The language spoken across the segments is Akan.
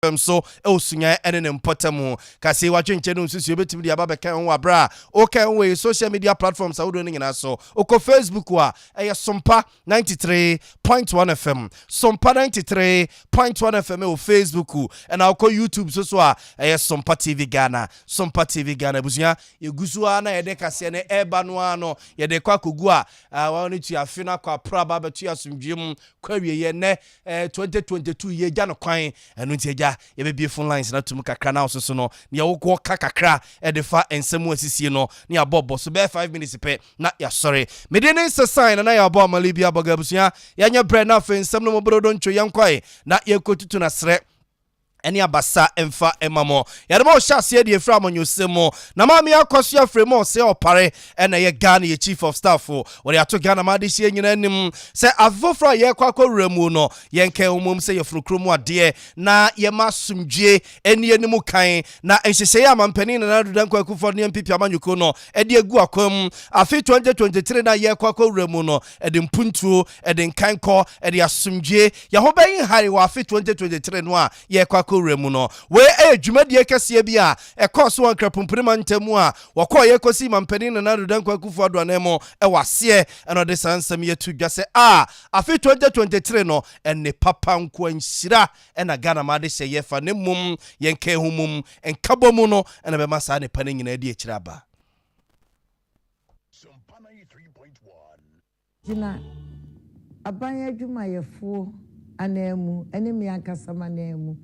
FM so osunya ene ne mpotemu kase wadwenche no nsusu obetimi dia ba beka ho abra okay we social media platforms awodo ne nyina so oko Facebook wa Sompa 93.1 FM Sompa 93.1 FM o Facebook and oko YouTube so Sompa TV Ghana busunya yegusu na yede kase ne eba no ano yede kwa kogu a wonu tu afina kwa praba betu asumdwem kwa wieye ne 2022 ye gya no kwan enu nti egya ye be phone lines na tum kakra na so no ne wo kakra e de fa ensemu asisie no ne abobo so be 5 minutes pe na ya sorry me de ne sign na ya abo malibia boga busunya ya nya bre na fe ensem no mobrodo ntwo yankwai na ye kotutu na sre eni abasa emfa emamo ya demo hyase de efra amonyosemo na mami akoso afremo se opare ena ye Ghana ye chief of staff wo de ato Ghana ma de hie nyina nim se avofra ye kwakwawuramu no ye nka umum se ye frukromu ade na ye masumdwe eni enimu kan na enhyehye ya mampani na nadudan kwakufo ne mpipi amanyuko no ede egu akwam afi 2023 na ye kwakwawuramu no ede mpuntuo ede nkanko ede asumdwe ya ho bayin hari wa afi 2023 no a ye remu no we dwumadie kase bia ekoso wankra pumpurima ntemu a wakọ ye kosi mampani na nadudan kwakufu adwanemo wase eno de sansam yetu dwase afi 2023 no enne papa nko anhyira ena Ghana ma de hye yefa ne mum yenke humum enkabomu no ena be masa ne pane nyina di ekira ba Sompa 93.1 jina abanya dwumayefo anemu ene mi ankasama nemu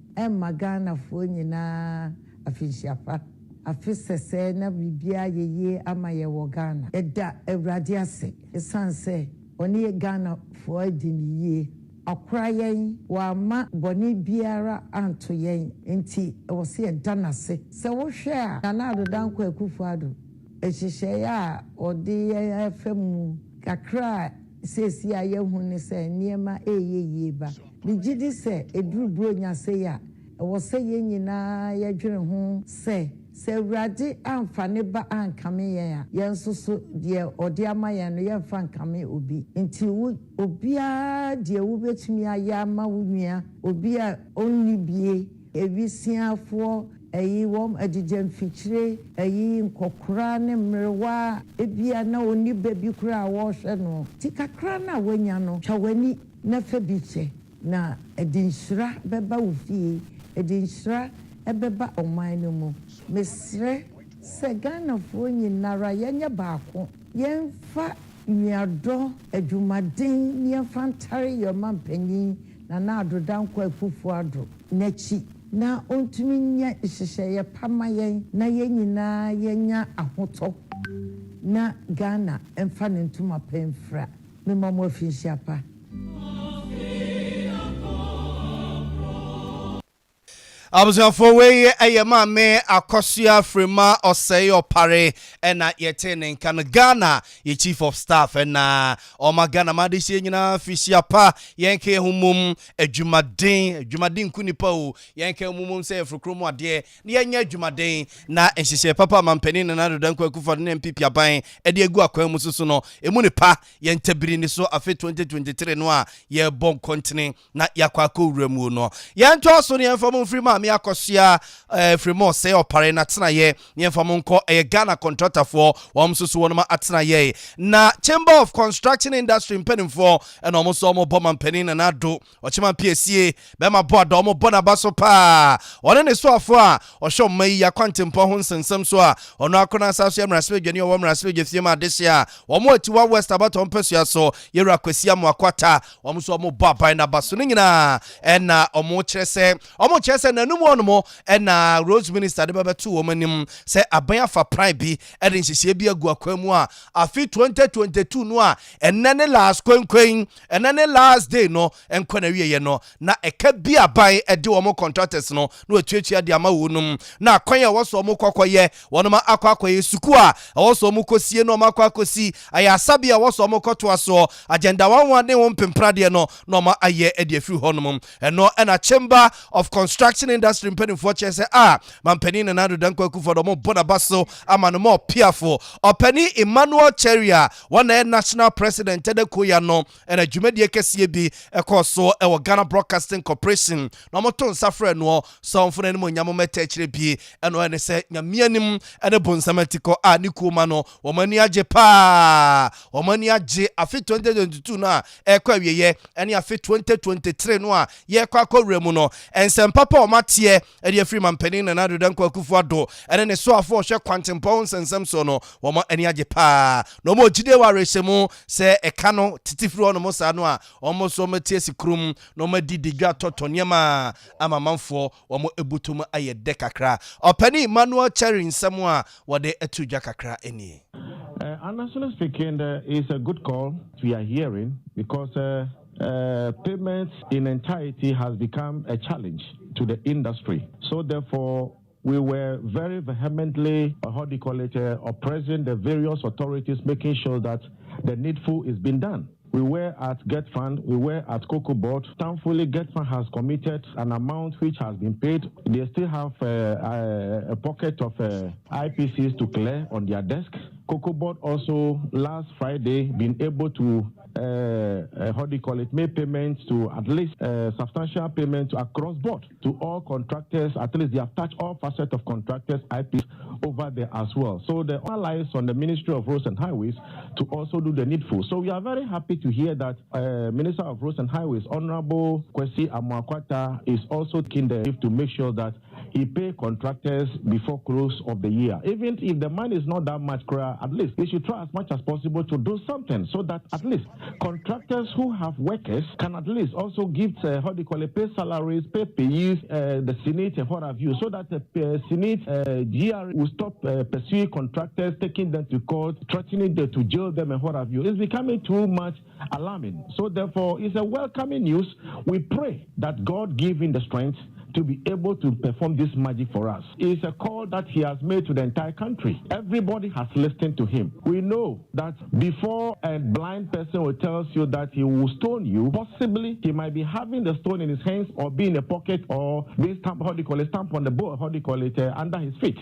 Ghana fo nyina afihyiapa afisese na bibia yeye amaye wo Ghana eda awrade ase esanse oni Ghana fo adiniye akora yen wa ma boni biara anto yen enti wo se eda nase se wo hwe a na adodan kwa akufu ado ehihye ya odi afemu kakra sesi aye hu ne se niema eyeye ba Nijidi se edurubro nyase ya wo se ye nyina ya dwere ho se wrade amfane ba ankame ya yensoso de ode amaya no ye fa ankame obi nti obia de wo betumi aya ma wunua obia onni bie ebisiafo eyi wom adijam fikire eyi nkokora ne mrewa ebia na oni baby kura wo hwe no tikakra na wanya no twawani na fa biche na edinshira beba ufie edinshira ebeba oman no mu mesre se Ghana fo nyinara yenya baako yemfa nyado adwumaden yemfantare yoma mpanyin na adodan kwa akufu ado nachi na ontumi nya hyehyeye pama yen na yenyina yenya ahoto na Ghana emfa ne ntuma pemfra me mamo afihyiapa Abuzafo we eyema me akosua frema osei opare ena yete ne nkan Ghana ye chief of staff ena oma Ghana ma de hye nyina fihyiapa yenke humum adwumaden kunipa o yenke humum se frukromu ade ne yenya adwumaden na enhyehye papa mampani na nadodan kwakufa ne mpipi aban ede egu akwan mu susu no emu ne pa yentabiri ni so afi 2023 no a ye bon kontine na yakwako wuramu no yento so ne enfam frema me akosua fremo say opare na tena ye nyemfa monko Ghana contractor for womsusu wonoma atena ye na Chamber of Construction Industry mpenimfo ena omoso omo boma mpeni na do ochima PSA bema board omo bona baso pa one ne so afo a ohwo mai ya kwantempo ho nsensem so a ono akona asaso ya mrasbe dwani o mrasbe gefiem adese a omo atiwa west abato mpesua so yera kwasia mo akwata omso omo baba na baso ne nyina ena omo kyerese na numu onomo ena Rose Minister de baba tu omanim se aban afa prime bi ede nhyehyɛ bi agu akwamu a afi 2022 no a enane last kwenkwen enane last day no enkwana wiye no na eka bi aban ede omo contractors no na atuatua de ama wonum na akwan a woso omo kokoye wonoma akwakoye suku a woso omo kosie no makwakosi ayasabi a woso omo koto aso agenda wanwan de won pempra de no na ma aye ede afi honum eno ena Chamber of Construction industry mpanimfoɔ kyerɛ sɛ mampanin na Nana Dankwa Akufo do mo bona baso ama no mo piafo opani Emmanuel Cheria one national president de koya no na dwumadie kɛseɛ bi ɛkɔ so ɛwɔ Ghana Broadcasting Corporation na mo to nsafrɛ no sɔnfo na mo nyamo meta kyerɛ bi ɛno ne sɛ nyamianim ɛne bonsamatiko ne kuma no wɔmani agye pa wɔmani agye afi 2022 na ɛkɔ awieye ɛne afi 2023 no a yɛkɔ akɔwura mu no ensɛmpa pa ɔmateɛ ɛde afiri mampanin na Nana Dankwa Akufo ado ɛne ne so afɔ hwɛ kwantempɔn nsɛnsɛm so no wɔma ani agye pa no mo gide wa resemu sɛ ɛka no titifiri no mo sa no a ɔmo so metie sikrum no ma dididwa totoniema ama manfo wɔmo ebutum ayɛ de kakra opani Emmanuel Cherry nsɛm a wɔde etudwa kakra eni honestly speaking, it's a good call we are hearing because payments in entirety has become a challenge to the industry. So therefore, we were very vehemently, oppressing the various authorities, making sure that the needful is being done. We were at Get Fund, we were at Cocoa Board. Thankfully, Get Fund has committed an amount which has been paid. They still have a pocket of IPCs to clear on their desk. Cocoa Board also last Friday been able to make payments to at least substantial payments across board to all contractors. At least they have touched all facets of contractors IPs over there as well. So the all lies on the Ministry of Roads and Highways to also do the needful. So we are very happy to hear that Minister of Roads and Highways, Honorable Kwesi Amwakwata, is also keen to make sure that he pay contractors before close of the year. Even if the money is not that much, at least he should try as much as possible to do something so that at least contractors who have workers can at least also give pay salaries, pay payees, the Senate and what have you, so that the Senate GR will stop pursuing contractors, taking them to court, threatening them to jail them and what have you. It's becoming too much alarming. So therefore, it's a welcoming news. We pray that God give him the strength to be able to perform this magic for us. It's a call that he has made to the entire country. Everybody has listened to him. We know that before a blind person will tell you that he will stone you, possibly he might be having the stone in his hands or be in a pocket or being stamp on the board, under his feet.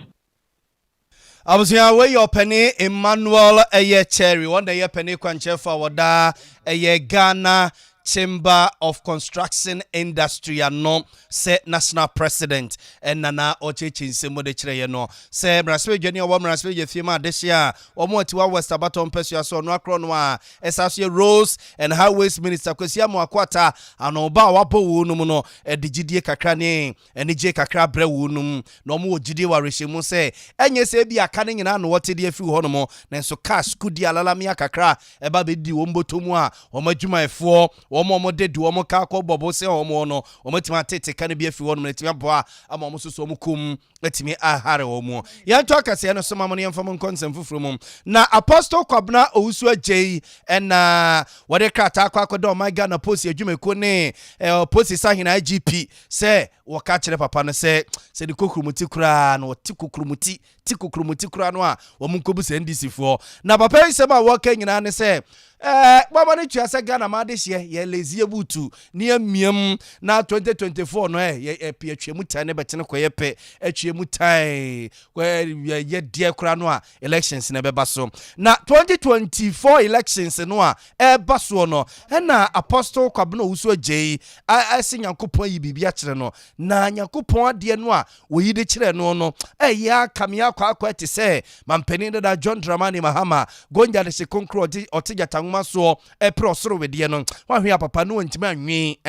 I was here where your penny Emmanuel Cherry, one day your penny kwanche for wada Ghana Chamber of Construction Industry no say national president and Nana Ochechi nsemo de kire no say braspe dwani o braspe je fima this year o mo tiwa West Abaton Pesua so no akro no a esase Roads and Highways Minister Kwesi Amwakwata ano ba wapo wo no no digidie kakra ne ene je kakra bra wo no no mo gidie wa rehemu say enye se bi aka ne nyina no wote de afi ho no mo nenso cash kudi alalamia kakra eba be di wo mbotomu a o madwumaefo omo de du omo ka ko bobo se omo no omo tima tete kan bi afi wono tima boa ama omo so omo kum etimi ahare omo ya to akase no so mamon yemfam nkonsem fufuru mum na Apostle Kwabna Owusu Agye na wode krata akwa do my Ghana post adwumako ne post sahina IGP se wo ka kire papa no se di kokrumuti kura no ti kokrumuti kura no a wo munkobu se NDC fo na papa yi se ma wo ka nyina ne se baba ne tua se Ghana ma de hye ye lezie butu ne amiem na 2024 no ye piatwemu tan ne betene koye pe atwemu tan ye de kura no a elections ne beba so na 2024 elections no a eba so no na Apostle Kwabna Owusu Agye ase Nyankopon yi bibia kire no na Nyankopon ade no a wo yi de kire no ya kamia kwa te se mampeni da John Dramani Mahama gonja de se konkro otigata so prosoro wedie no wahwe papa no wantima anwi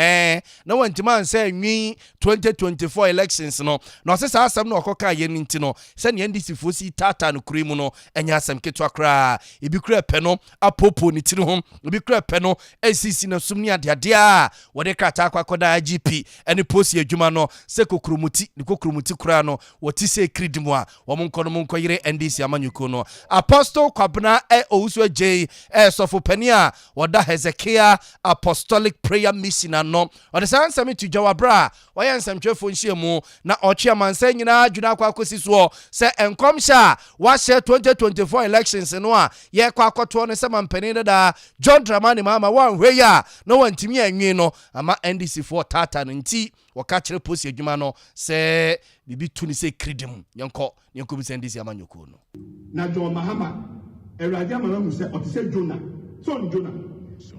na wantima ansa anwi 2024 elections no na osesa asem no okoka ye nti no se ne NDC fosi tata no kurimu no enya asem keto akra ebi kura pe no apopo ni tiri ho ebi kura pe no ACC na sumni ade a wode krata akwakoda IGP ene posi adwuma no se kokrumuti kura no woti se kridimu a wo monko yire NDC amanyuko no Apostle Kwabna Owusu Agye sofo pania wada Hezekiah Apostolic Prayer Mission ano ɔde saa nsɛm to Jawabra wɔyɛ nsɛmtwɛfo nhyiamu na ɔkye amansa nyinaa dwuna akɔ akɔsi soɔ sɛ enkomsha wahyɛ 2024 elections no a yɛkɔ akɔtoɔ no sɛ mampani dada John Dramani Mahama wanhwɛ ya na wantimi anwi no ama NDC for tata no nti wɔka kyerɛ posi adwuma no sɛ bibi tu ni sɛ kridim yɛnkɔ bi sɛ NDC amanyɔkuo no na John Mahama Eradi amana mu sɛ ɔte sɛ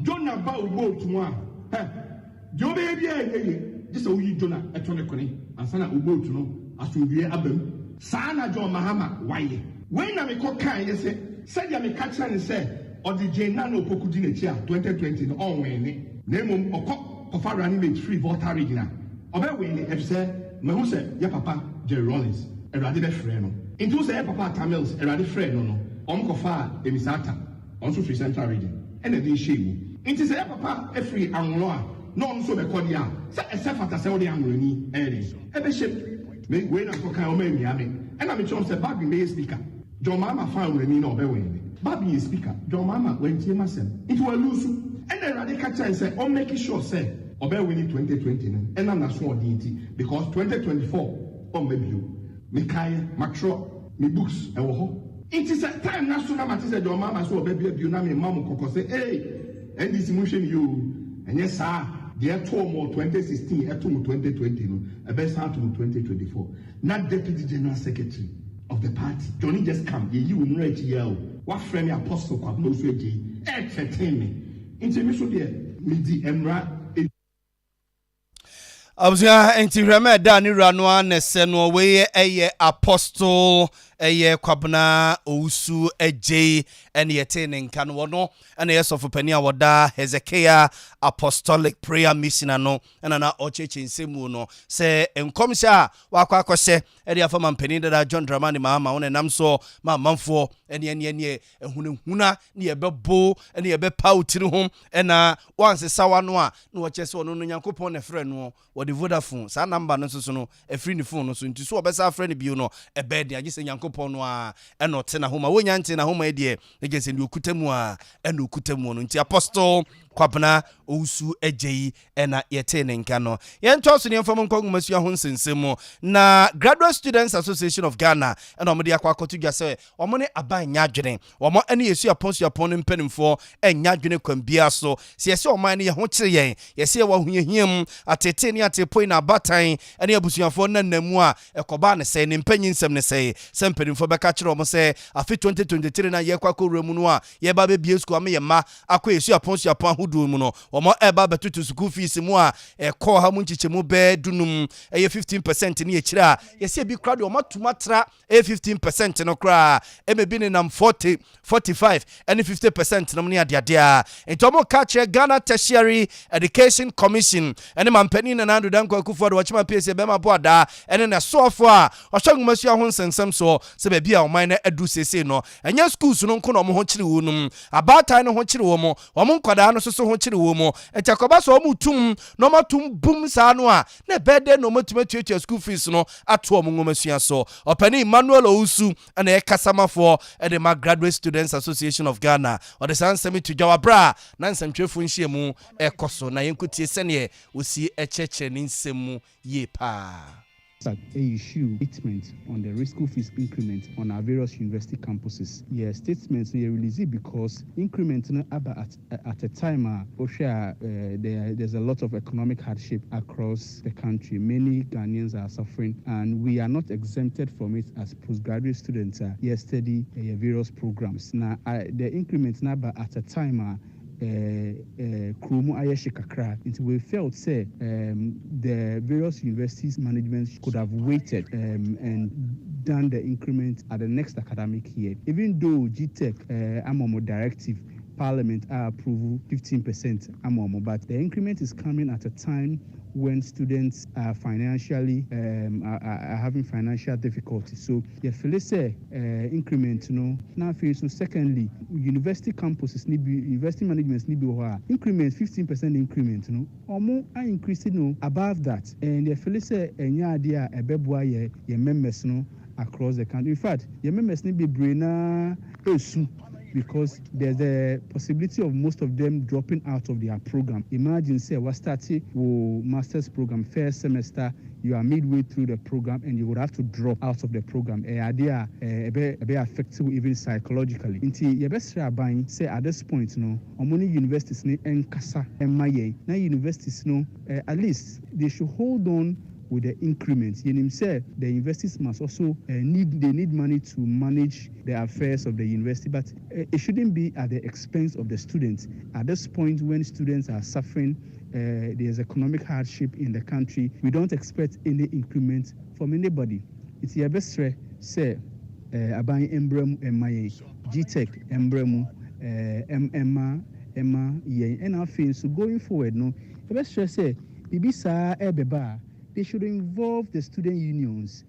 Jonah ba ubo tumu a Jobe bia yeye gye sɛ woyi Jonah ɛtɔ ne kone ansa na ubo tu no asomdue abam saa na John Mahama waye when na me kɔ kan yɛ sɛ dia me ka kyerɛ ne sɛ ɔde Jena no opokudi n'akyi a 2020 no ɔnwɛne na mmom ɔkɔ running mate free voter regional ɔbɛwɛne ɛfisɛ sɛ mehu sɛ yɛ papa Jerry Rollins Eradi bɛfrɛ no nti wo sɛ yɛ papa Tamils Eradi frɛ no ɔmkɔfa emisata ɔnso free central region ɛna de hyɛ mu nti sɛ yɛ papa efiri anwolo a na ɔno so bɛkɔ dia sɛ ɛsɛ fata sɛ wode anwoloni ɛbɛhyɛ me wei na kɔkan ɔma amia me ɛna me kyerɛm sɛ Babi mɛyɛ speaker John Mahama fa anwoloni na ɔbɛwɛne Babi yɛ speaker John Mahama wantie masɛm nti walusu ɛna Awurade ka kyerɛ sɛ ɔmmɛki sure sɛ ɔbɛwɛne 2020 no ɛnam naso ɔde nti because 2024 ɔmmɛbio mekaeɛ matwerɛ me books ɛwɔ hɔ nti sɛ time na so na mate sɛ John Mahama so ɔbɛbia na me mam kɔkɔ sɛ NDC mu hwɛ ne yo ɛnyɛ saa deɛ to mo 2016 ɛto mo 2020 no ɛbɛsa to mo 2024 na deputy general secretary of the party Johnny just come ye wo nra akyi ya o wa frɛ me apostle kwabno so agyi ɛtɛtɛn me nti me so deɛ me di emra Abusua enti hwɛmɛ da ne wura no anɛsɛ no wei ɛyɛ apostle ɛyɛ kwabna owusu agye ɛne yɛte ne nka no wɔno ɛne yɛ sɔfo pani a wɔda Hezekiah Apostolic Prayer Mission no ɛna na ɔkyekye nsɛmu no sɛ nkɔmhyɛ a wakɔ akɔhyɛ ɛde afa mampani dada John Dramani Mahama wo nam so ma manfoɔ ɛne ehunahuna ne yɛbɛbo ɛne yɛbɛpa wotiri ho ɛna wansesa wa no a na wɔkyɛ sɛ ɔno no Nyankopɔn ne frɛ no wɔde Vodafone saa number no so no ɛfiri ne phone no so nti so wɔbɛsa frɛ ne bio no ɛbɛde agye sɛ Nyankopɔn no a ɛna ɔte na homa wonya nte na homa ɛdeɛ ɛgye sɛ ne okuta mu a ɛna okuta mu no nti apostle kwabna owusu agye ɛna yɛte ne nka no yɛntɔ so ne mfam nkɔ ngumasua ho nsensem na Graduate Students Association of Ghana ɛna ɔmo de akɔ akɔto dwa sɛ ɔmo ne aban nyadwene ɔmo ɛne yesu apon no mpanimfo ɛnyadwene kwambia so sɛ yɛsɛ ɔman ne yɛ ho kyere yɛn yɛsɛ yɛ wɔ hohiahiam atete ne atepoi na abatan ɛne abusuafoɔ na namu a ɛkɔba ne sɛ ne mpanyinsɛm ne sɛ mpanimfo bɛka kyerɛ ɔmo sɛ afi 2023 na yɛkɔ akɔwura mu no a yɛba bɛbie school ama yɛ ma akɔ yesu apon hudu mu no omo eba betutu school fees mu a ekɔ ha mu nchichemu be dunum 15% ne yekira yesi bi kra de omo tumatra 15% no kra emebi ne nam 40 45 and 50% no ne ade a entomo ka kire Ghana Tertiary Education Commission ene mampani na nando dan kwakufu de wachima pese be ma boada ene na soafo a ohwagumasu ho nsensem so se ba bia oman na adu sese no enya schools no nko no mo ho kire wo num abatan no ho kire wo mo nkwada no so ho kire wo mo etakoba so mo tum no matum bum sa no a na bede no matumatuatua school fees no ato mo ngomasua so opani Emmanuel Owusu na e kasamafo e de ma Graduate Students Association of Ghana o de sansemi to Jawabra na nsantwefo nhyiemu e koso na yenkutie sene osi echeche ne nsemu ye pa that issue statement on the risk of fees increment on our various university campuses. Yeah, statements they release it because increment at a time there's a lot of economic hardship across the country. Many Ghanaians are suffering, and we are not exempted from it as postgraduate students. Study various programs. Now, the increment number at a time. Kromu Ayashi Kakra. We felt say the various universities management could have waited and done the increment at the next academic year. Even though GTEC Amomo directive Parliament approve 15% Amomo, but the increment is coming at a time when students are financially are having financial difficulties. So feel say increment now so secondly university campuses need be university management need be increment 15% increment or more are increasing above that, and feel say enya idea ebeboa ye members across the country. In fact, your members need be braina esu because there's a possibility of most of them dropping out of their program. Imagine, say, we're starting with master's program, first semester, you are midway through the program and you would have to drop out of the program. Idea be affected even psychologically. Inti yebesra buying say at this point, omoni universities ni enkasa emaye. Na universities at least they should hold on with the increments. You say the universities must also need money to manage the affairs of the university, but it shouldn't be at the expense of the students. At this point, when students are suffering, there's economic hardship in the country, we don't expect any increment from anybody. It's your best say aban embrem emaye, GTech embremu Emma ye, and I feel so going forward. No, the best say bibisa ebeba. They should involve the student unions.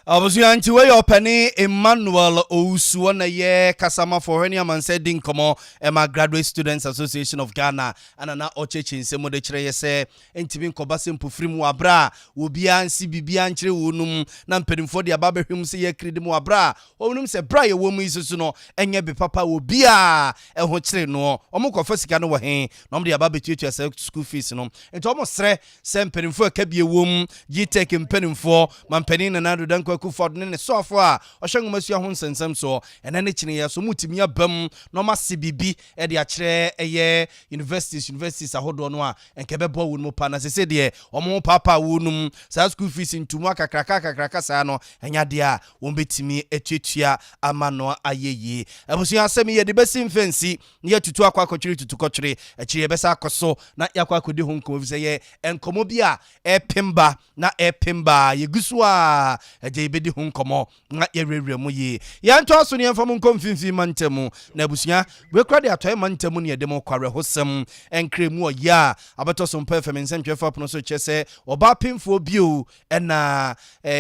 Abusuanti we openi Emmanuel Ousuo na ye kasama for henia man said dinkomo Emma Graduate Students Association of Ghana anana ochechi nsemo de kire ye se entimi nkobase mpofrimu abra obia nsi bibia nkire wonum na mpedimfo de ababehwem se ye kredi mu abra wonum se bra ye womu isusu no enye be papa obia eho kire no omukofa sika no wo he na omde ababetuatu ase school fees no enti omo sre se mpedimfo ka bie wom GTech mpedimfo mampeni na nado danko Kuford ne sofo a ohwengumasu ho nsensem so enane kine ye so mutimi abam no masibibi e de akire eye universities ahodo no a enkebebo wo no pa na sese de omo papa wonum sa school fees ntumu akakraka sa no enya de a won betimi etuatua amano ayeye abusu asem ye de besim fancy ne tutu akwakochiri tutukọchiri akire besa akoso na yakwakodi ho nkomo fi ye enkomo bi a epemba na epemba yegusu a bedi ho nkomo na yerewere mu ye yanto aso ne mfam nkom finfi mantemu na abusua we kra de atoy mantemu ne yedem kware hosem enkremu ya abeto so mpa fam nsentwe fa pono so chese oba pemfo bio na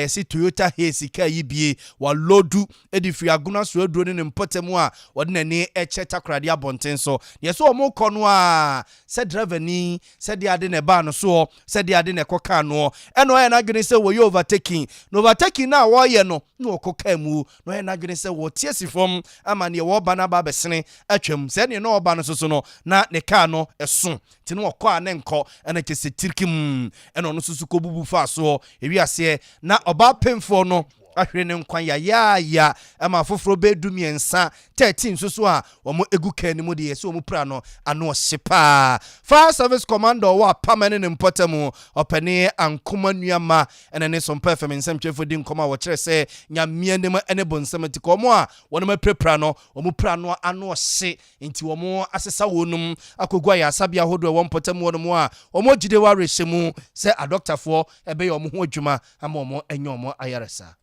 si Toyota Haze ka yibie wa lodu edifri aguna so aduro ne mpotemu a wode nani eche takrade abonten so ye so omo kono a se driver ni se de ade ne ba no so se de ade ne koka no eno ya na gene se wo yo overtaking no overtaking na wo ye no okoka mu no ya na gene se wo tiesi from ama ne wo ba na ba besene atwam se ne no oba no so no na ne car no eso ti no okọ ane nko ena kese tirkim eno no susu ko bubu fa so ewiase na oba pemfo no ahwere ne nkwan ya ama foforo be dumiensa 13 so a omo egu kan ni mu de yesi omo pra no ano hyepa fire service commander wa permanent importamu opene ankoma nuama ene ne so mpa fam nsɛmtwefo di nkoma wo kire se nyamie ne ene bonsam ti ko mo a wono ma prepra no omo pra no ano hye nti omo asesa wonum akogua ya sabia hodo wo importamu wono mo a omo gide wa rehemu se a doctor fo ebe ye omo ho adwuma ama omo enye omo ayaresa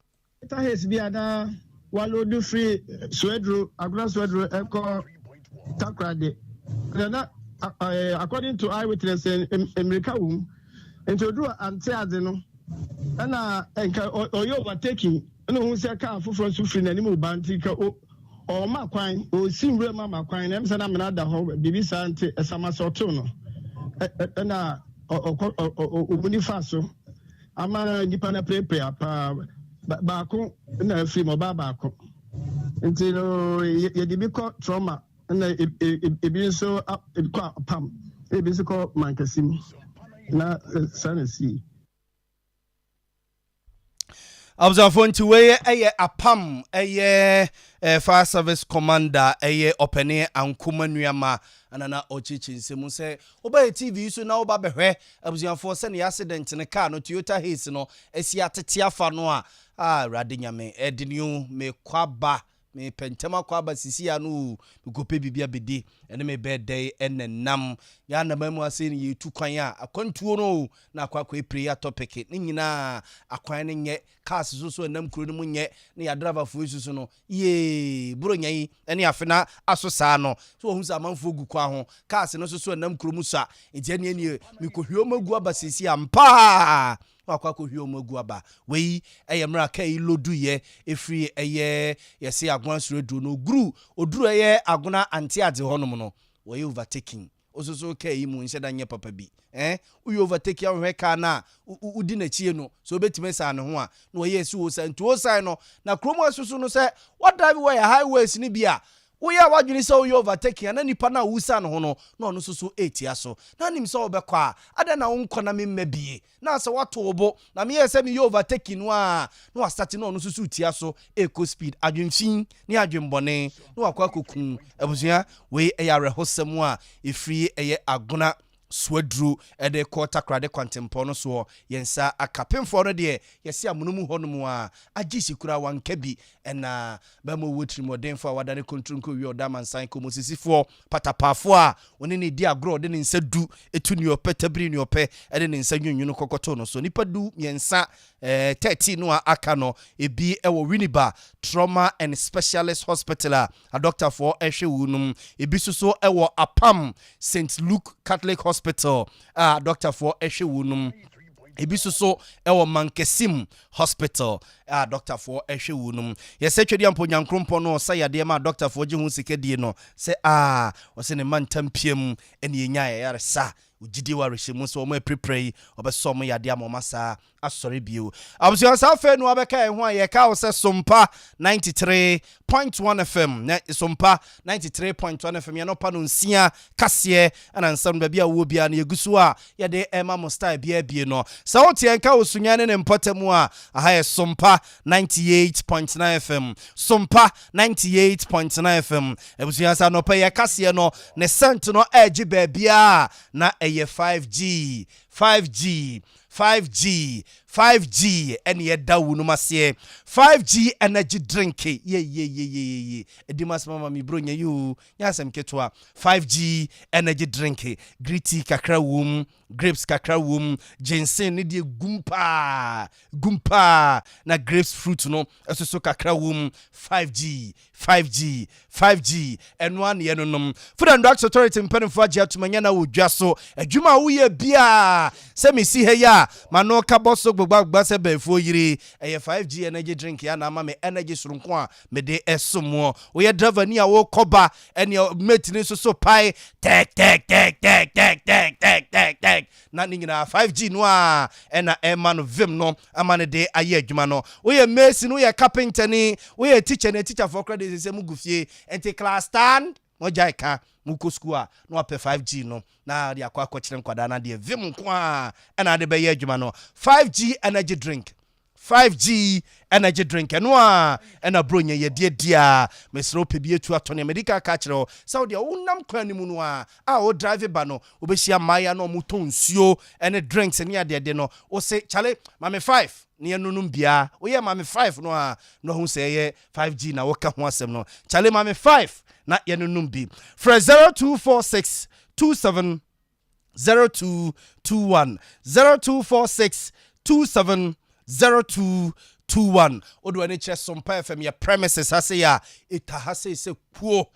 Haze biada walodu free swedro agro swedro eko takrade na according to eyewitness America wum introdu ante ade no na enka oyo overtaking no hu se ka foforo so free na ni mo banti ka o makwan o simbre ma makwan na mse na mena da ho bibi sante esama soto no na o faso ama nipa na prepare pa baako na free mo baako nti no ye de bi ko trauma na ebi nso ko pam ebi nso ko mankasim na sanasi Abzafon we eye apam eye fire service commander eye opene ankoma nuama anana ochichi nsemu se oba TV so na oba behwe abzafo se ne accident ne car no Toyota Haze no esi atete afa no a rade nyame ediniu me kwaba me pentema kwaba sisi ya no gope bibia bedi ene me birthday enenam ya na mamu ase ni yetu kwan a akwantuo no na akwa prayer topic ni nyina akwan ne nye cars so enam kuro no munye na ya driver fo isusu no ye buro nyan ene afena aso saa no so ohun sa manfo gu kwa ho cars no so enam kuro mu sa enti ene me kohwio magu abasisi ampa akwa kohwio magu aba wei eyemra kai lodu ye efri eye yesi agona suredu no guru oduru eye agona anti ade honom no wei overtaking ososo kai mu nhyeda nye papa bi uyi overtake ya hwe ka na udi na chie no so obetime sa ne ho a na wei esi wo sa ntu wo sai no na kromo asusu no se what drive where highways ni bia we are wadwini say we overtaking na nipa na wusa no ho no na ono so etia so na nim say obekọ a ada na wonko na memmabie na say wato obo na me say me overtaking no a na wa start na ono so utia so eco speed adwemfin ni adwembone na wakwa kokun abusua we eyare hosem a efri eye agona swadru ede ko takrade kwantempo no so yensa akapemfo no de yesi amunumu honom a agisikura wankabi ena bamo wotri modenfo wadane kontrunko wi odaman san ko mosisifo patapafo a oni ne di agro de ne nsa du etu ni opetabri ni ope ede ne nsa nwunwunu kokoto no so nipa du yensa 13 no aka no ebi ewo Winneba Trauma and Specialist Hospital a doctor for ehwe wunum ebi so ewo Apam St Luke Catholic Hospital doctor for ehwe wunum ebi so ewo Mankesim Hospital doctor for ehwe wunum yese twedi ampo nyankrompo no sayade ma doctor for jihu sikadie no se o se ne mantampiem ene enyaye yare sa ujidi wa reshimu so mo prepare obeso mo yade amomasa asori bio abusia sa fe no abeka ho aye ka wo se Sompa 93.1 FM na Sompa 93.1 FM ya no pa no nsia kase ana nsam ba bia wo bia na yegusu a yade ema mo style bia bia no sa wo tie nka osunya ne mpotemu a aha ye Sompa 98.9 FM Sompa 98.9 FM abusia sa no pa ye kase no ne sent no edge ba bia na eye 5G and ye dawu no masie 5G energy drink ye edimas mama mi bro nya you nyasem ketwa 5G energy drink gritty kakra wum grapes kakra wum ginseng ne die gumpa na grapes fruit no eso kakra wum 5G and one ye no food and drugs authority mpanfo agya tumanya na wodwa so adwuma wo ye bia se me si he ya mano ka boso gbagba se befo yiri 5G energy drink ya na ma me energy surunko a me de esomo wo ye driver ni a wo koba ene mate ni so pai tek na nyina 5G no a ena ema no vim no amane de aye adwuma no wo ye mason wo ye carpenter ni wo ye teacher for credit se mugufie enti class stand mo jaika muko school a no ape 5G no na dia kwa kwachire nkwada na de vim nko a ena de be ye adwuma no 5G energy drink 5G energy drink no a ena bronya ye dia mesro pebie tu atone medical ka kire saudi a wonam kwani mu no a o drive ba no obehia maya no muto nsuo ene drinks ne ade de no o se chale mame 5 ne nunum bia o ye mame 5 no a no hu se ye 5G na woka ho asem no chale mame 5 na ye nunum bi for 0246 27 0221 0246 27 0221 odo ene che Sompa FM ya premises hase ya itahase se kuo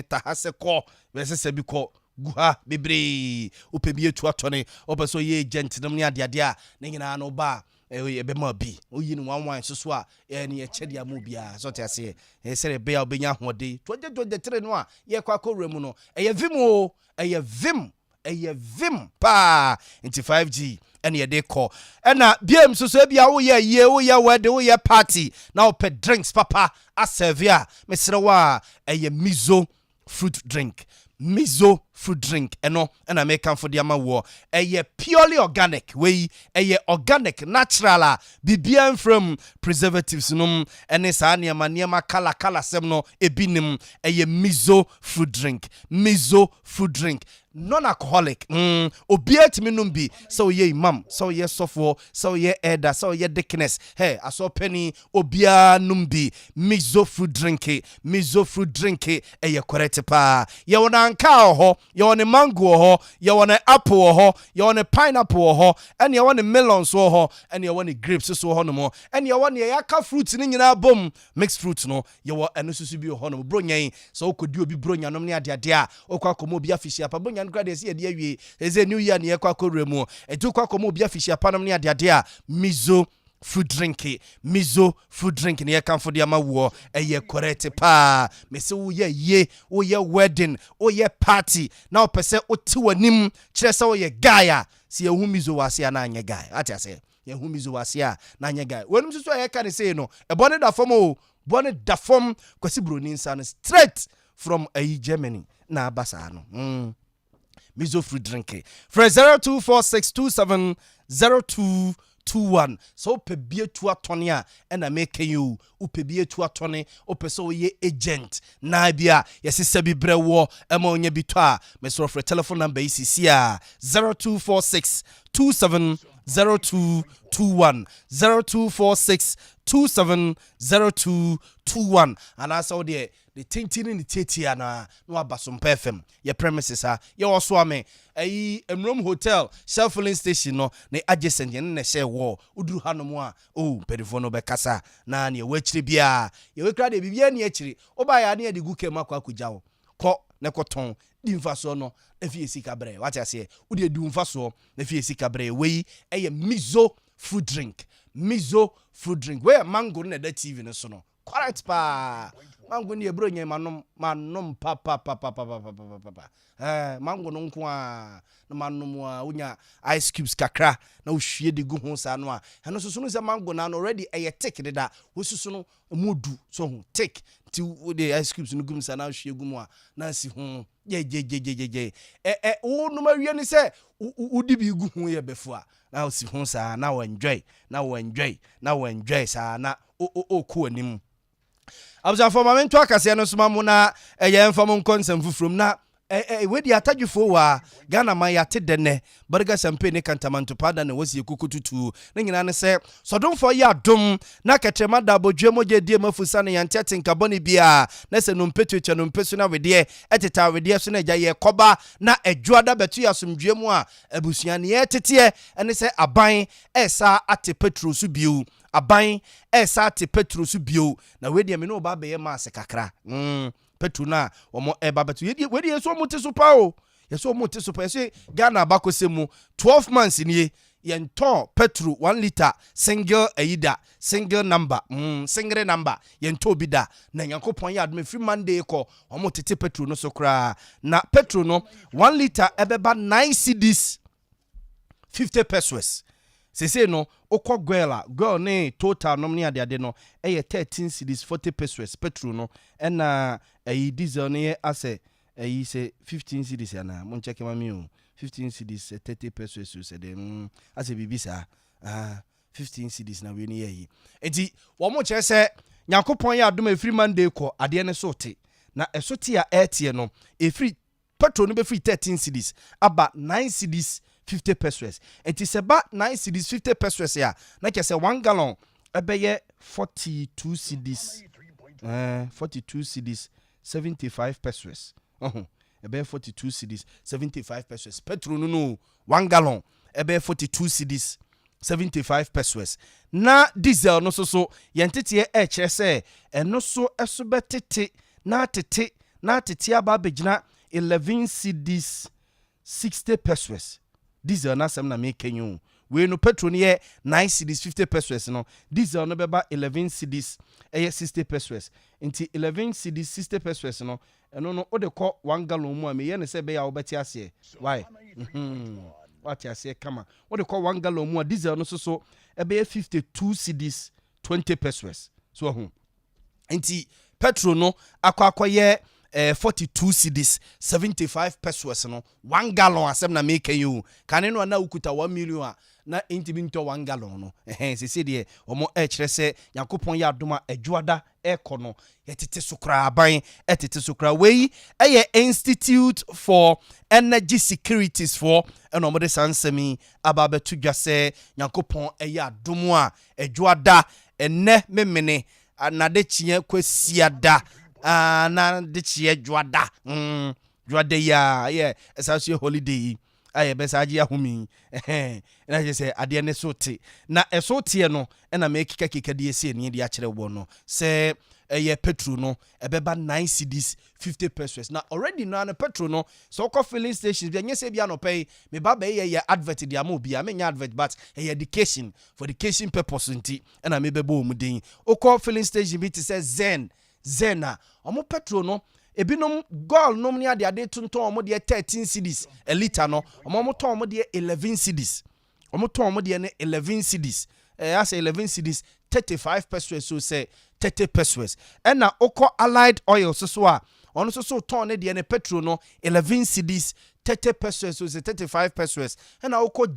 tahase ko bese se bi ko guha bebre opebie tu atone obeso ye agent nam ne ade a ne nyina no ba ebe ma bi oyi ni wanwan so a ne ye chede amu bia so te ase sere be a obenya hode 2023 no a ye kwa koremu no eye vim pa into 5G and ye de call and BM so bia wo ye wedding wo ye party na op drinks papa a servia mesre wa mizo fruit drink eno and I make for the amawo purely organic way organic natural bibian from preservatives num ene sa niama kala sem no ebinim mizo fruit drink non-alcoholic obiet minum bi so ye imam so ye sofo so ye elder so ye deaconess hey aso penny obia numbi mizo fruit drink correct pa ye wona anka ho ye wona mango ho ye wona apple ho ye wona pineapple ho and ye wona melon so ho and ye wona grapes so ho no mo and ye wona yaka fruit ni nyina bom mixed fruit no ye wo eno susu bi ho no bronyan so okodi obi bronyan no ne ade a okwa komo obi afishia pa bronyan grade se de awie eze new year ne yakwa koremu etu kwa komo obi afishia pa no ne ade a mizo food drink ne yakan de amawo correct pa me se wo ye wedding ye party na opese oti wanim kire se wo ye guy se ye hu mizo wase na anye guy ati ase ye hu mizo wase na anye guy wenum so ye ka ne se no e bone da fom kwasi broni nsa no straight from Germany na abasa no miso free drink for 0246270221 so pe bie tu atone a na make you upe bie tu atone opeso ye agent na bia yesisa bi brewo ema onye bi to a mesro for telephone number ICC a 0246270221 0246270221 and also the tintini ni tetia na aba Sompa FM your premises ha ye woso ame Emrom Hotel Shell filling station no na adjacent ye na share wo uduru hanom a pedifo no be kasa na ne wachiri bia ye we kra de bibia ne achiri oba ya ne de guke makwa akugya wo ko ne koton di mfaso no na fie sika bre what I say udi di mfaso na fie sika bre we miso fruit drink where mango na da TV no so no correct pa mango ni ebro nye manom pa mango no nko a na manom a unya ice cubes kakra na uhwie de gu ho sa no a eno so no se mango na already tick de da wosusu no modu so ho tick ti the ice cubes no gum sa na uhwie gu mu a na si ho je wo no ma wie ni se udi bi gu ho ye befu a na si ho sa na wo enjoy sa na ko anim abza for moment akase no soma mu na eye mfam konsem fufrum na we di atadwufo wa Ghana man ya tedene burger champagne ne kantamanto pada na wasi kukututu na nyina ne se sodomfo ya dom na ketrema da bodwe moje die mafusa ne yantete nkaboni bia na se no mpetuche no mpesu na wede eteta wede so na gya ye koba na edwoada betu ya somdwe mu a abusuane ye tete ene se aban esa ate petro su biu aban esa ate petro su biu na we me no ba be ye ma se kakra petro na omo eba betu we die so mote pa o yeso mote so pa yeso Ghana bakosemu 12 months ni yento petro 1 liter single number yento bida na yankopon ya adme free Monday ko omo tete petro no so kra na petro no 1 liter ebeba 9 cedis 50 pesos sese no okọ girl ne total nom ne ade no 13 cedis 40 pesos petro no na diesel ne ase say 15 cedis na mon check mami o 15 cedis 30 pesos so de ase bibisa 15 cedis na we ne yi enti wo mo che se Nyankopon ya adom free Monday ko ade ne so te na esote a etie no free petro no be free 13 cedis aba 9 cedis 50 pesos. Enti se ba 9 cedis 50 pesos ya na ke se 1 gallon ebeye 42 cedis 42 cedis 75 pesos. Ebe 42 cedis 75 pesos. Petro no 1 gallon ebe 42 cedis 75 pesos. Na diesel no so yentete e kire se eno so eso betete na tete aba begina 11 cedis 60 pesos. Diesel na sem na make you we no petrol ne 9 cedis 50 pesos no diesel no beba 11 cedis 60 pesos nti 11 cedis 60 pesos no eno no ode ko 1 gallon mu a me ye ne se be ya obeti ase why what ya say kama ode ko 1 gallon mu a diesel no so ebe 52 cedis 20 pesos so ho nti petrol no akwakoye 42 cedis 75 pesos no 1 gallon asem na make you kan no na ukuta 1 million na intibinto 1 gallon no se de omo kire se Yakopon ya adoma adwoada ekono yetete sokra aban etete sokra we Institute for Energy Securities for eno mo de sansemi ababetu dwase Yakopon ya adomo a adwoada enne memene anade chie kwasiada na de chie dwoada ya esasue holiday aye besaji ahumi na je se ade ne sote na esote no na make keka de ese ne de akere wo no se petrol no ebeba 9 cedis 50 pesos na already no na petrol no so ko filling stations bi nyese bia no pay me ba be ye advert dia ma obi a me nya advert but education for education purpose nti na me beba o mu den o ko filling station bi ti se zena omo petrol no ebinom goal nom ne ade tonton omo de 13 cedis a liter no omo ton omo de 11 cedis omo ton omo de 11 cedis as 11 cedis 35 pesos so say 30 pesos and na oko allied oil so a ono so ton ne de ne petrol no 11 cedis 30 pesos so 35 pesos and awko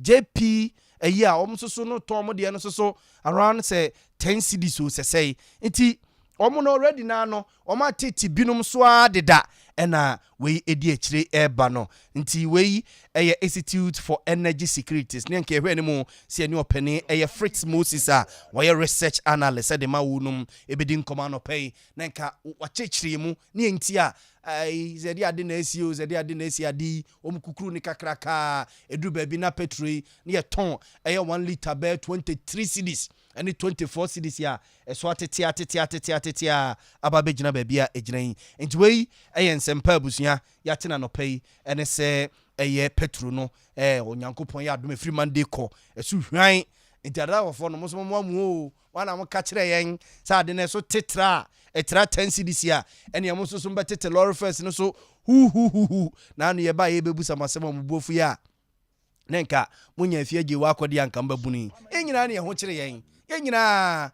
JP a year almost so no tom de no so around say 10 cedis so say nti omo no already na no oma tete binum so adeda ena we edi akire eba no nti we eye Institute for Energy Securities ne nke ehwe ne mu se ani opani eye Fritz Moses a we research analyst de ma wunum ebedi nkoma no pay na nka wachechire mu ne nti a zedi ade na esio zedi ade na esi adi omukukuru ni kakraka edu ba bi na petrol ne ye ton eye 1 liter be 23 cedis and 24 cedis ya eso atete ababe gina ba bia eginan enti wei eye nsempa abusua ya tena no pay ene se eye petrol no onyankopon ya adom free Monday ko esu hwan enti adawofo no mo amu wana mo ka kire yen sa ade na so tetra etra 10 cedis ya ene mo so mbetete lorry first no so hu na no ye ba ye bebusa masema mubofu ya nenka munya afia ge wa akodi anka mbabuni enyina na ye ho kire yen enyina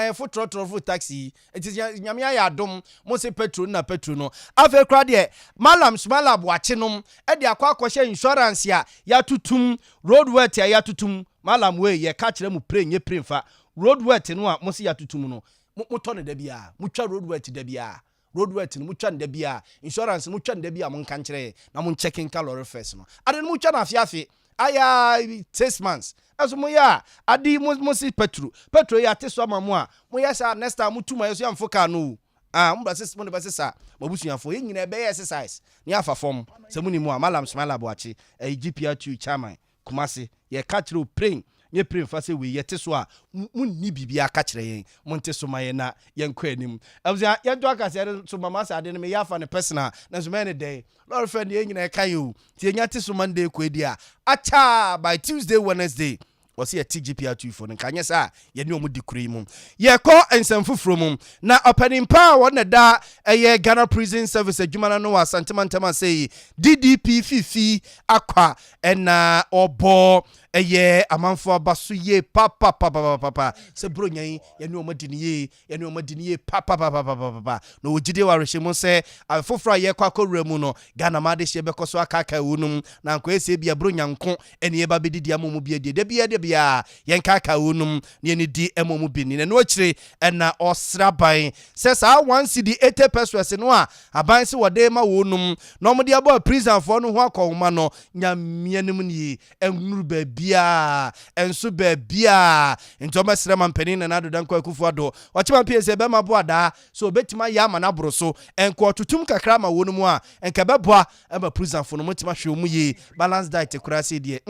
ye fo trotro taxi enti nyame ya adom mo se petrol no afa kra de malam smala boachenom e de akwa insurance ya tutum road worth ya tutum malam we ye ka kire mu pre fa road worth no a mo se ya tutum no mo to ne da bia mo twa road worth da bia road worth no mo twa ne da bia insurance mo twa ne da bia mo nka kire na mo checking calorie first no ade mo twa na afiafi aya 6 months aso mo ya adi mo si petrol ya te so amamu a mo ya sa next time mutuma yeso amfo ka no mo ba se mo ba se sa mabusu amfo ye nyina be exercise ni afa form se mu ni mu amalam smile aboachi GPR2 chairman kumase ye catch ro praying ye pray fa se we yete so a munni bibia ka kire yen monte so maye na yen kwa anim abuzia ye do aka se so mama sa de me ya fa ne personal na so me ne dey lord friend ye nyina kan yo ti enya te so Monday ko edi a acha by Tuesday Wednesday was here TGPR2 for nkanye sa ye ni omu dikuri mu ye ko ensamfufuro mu na opening power na da eye Ghana Prison Service adwuma no wa sentiment say DDP fifi akwa na obo eye amanfo abaso ye papa se bronyan ye ni omadi ye papa no ogide wa rehemu se afofra ye kwa kowura mu no Ghana ma de hye bekoso akaka wonum na nko ese bia bronyanko ene ye ba bedidi amomu bia de bia yen kaka wonum ne ni di amomu bi ni no akire na osraban se sa 1 cedi 80 pesos no a aban se wode ma wonum no mo de abo prison for no ho akoma no nyamianim ni enuru ba bia enso ba bia ntoma srema mpanin na do dan kwa kufu ado ochima pese be ma boada so betima ya ma na boro so enko tutum kakra ma wonum a enka beboa aba prison for no motima hwe mu ye balance diet kura se die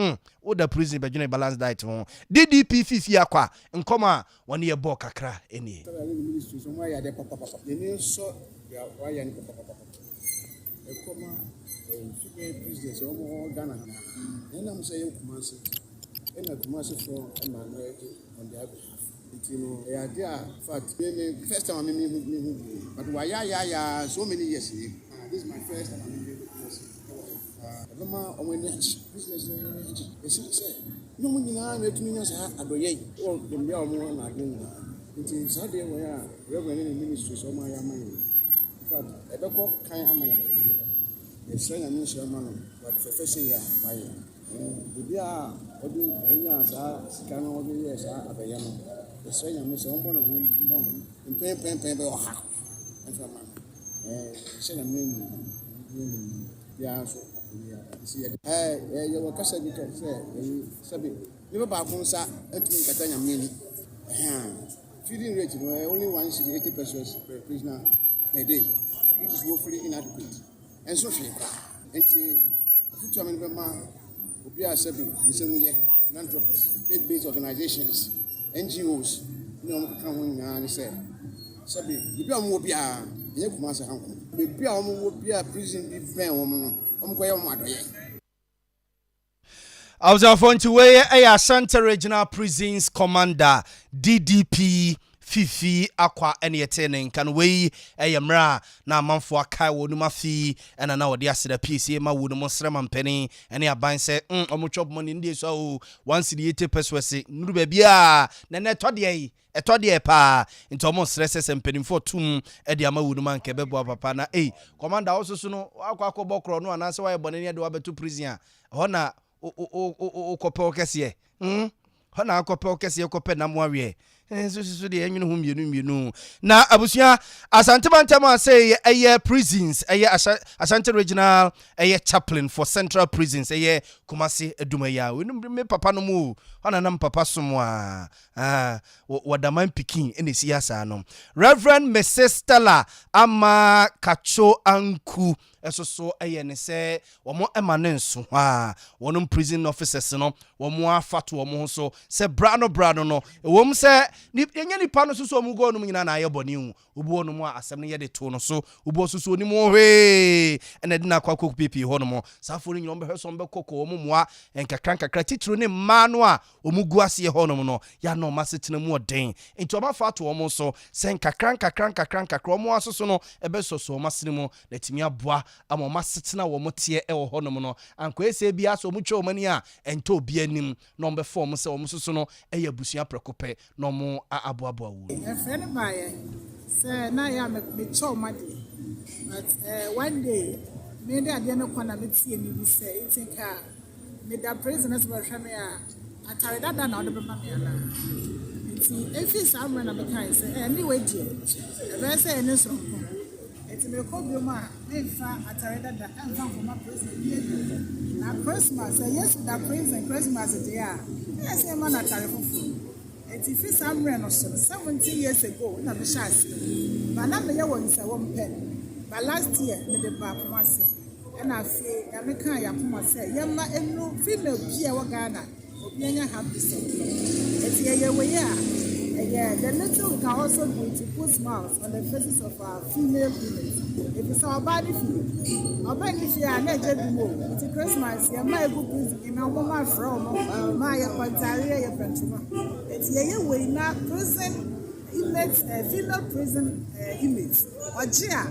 o da prison be dwene balance diet ho DDP fifi akwa nkoma woni ye bo kakra eni business omo Ghana na say you Kumasi for on their behalf. Fact first time but why so many years this is my first time business no money na me say adoye o dem ya omo na agenda nti Saturday where reverend ministry so my in fact ebeko kan amaya it's saying I'm sure man but first year my bibia odi onya sa sika no odi yes abeya no it's saying I'm sure on pen be o ha enfa man saying I'm ya so see you were kasa bi to say sabi you ba kun sa entumi kata nyameni feeding rate no only 1 cedi 80 pesos per prisoner per day which is woefully inadequate. And so she entry future man obi asabi nsemu philanthropists, faith-based organizations, NGOs no kan ho nyina ne say sabi bibi am obi a ye kuma sa hanko bibi am obi a prison bi ben wo no omko ye mo adoye I was on to way a Santa Regional Prisons Commander DDP fifi akwa ene yete ne nka no wei eyemra na amanfo akai wonu mafi ena na wode aseda PC ma wonu mo srema mpeni ene aban se omo chop money ndie so 180 pesos nuru ba bia na na tode etode pa nti omo stress mpenimfo tum e de ama wonu man ke bebo papa na commander osusu no akwa bokro no anase wa ebone ne de wa betu prison ho na okope okese ho na akope okese okope na mo awie so de enwene ho mienu na abusua asantebantem say prisons Ashanti regional chaplain for central prisons Kumasi Edumaya me papa no mu ona nam papa somo wadaman pikin ene siyasa no Reverend Mrs. Stella ama kacho anku esoso ne se womo emanenso wonum prison officers no womo afato womo so se brano no wom se yenya nipa no so mu go no nyina na ayeboni hu obuo no mu asem no yede to no so obuo so oni mu hwe ene de na kwakọ pipi ho no mo safo ni nyom be hweso be kokọ womo mua enkakran titiro ne ma no a omugu ase ho no no ya no masetena mu oden enti oma fato womo so se enkakran womo asoso no ebe soso masene mu na timi aboa ama masetena womo tie e ho no no anko ese bia so mu twa omani a ento obi anim no be form se womo soso no eye busua prekope no mo aboa wu friend my say na ya me chow madi but one day me dey ade no kwana me tie ni bi say think me da prisoners were hwe me atare dada na odo be ma me ala nti efi samre na be kan say anyway die e be say ene so ko enti me ko bi ma me fa atare dada kan fa for my prison na Christmas yes da prison Christmas day yes e ma na atare fufu. Eti fi samre no so 17 years ago na be shas ba na me ye won se won pe ba last year me de ba pomase e na fi ya me kan ya pomase ye ma enu female bia wa Ghana obi anya happy so eti ye we ya the little can also be to put smiles on the faces of our female women. If it's our body feel our body feel na je bi mo it's Christmas ye ma egu prison na wo ma from ma ye kwantare ye pentuma eti ye we na prison inmates female prison inmates ojia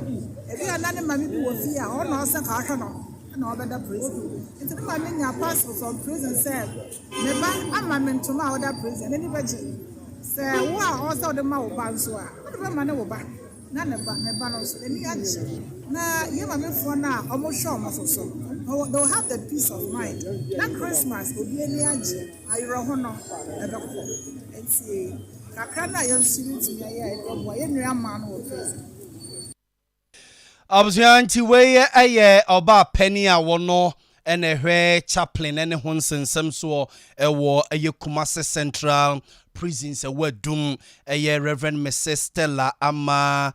e bi ana ne mami bi wo fi a o na o se ka hwe no na obeda prison enti ne mami nya passport from prison say me ba ama mentuma other prison any beje say wa o so de ma wo ba so a o de ma ne wo ba na ne ba no so eni age na ye mami fo na o mo show ma so they'll have the peace of mind that Christmas obi eni age ayro ho no e be ko enti kakra na ye nsiri ti ya e bo ye nua ma no wo prison Abuzanti weye oba penny a wono ene hwe chaplain ene honsensem so ewo Kumasi Central prisons wadum Reverend Mrs. Stella ama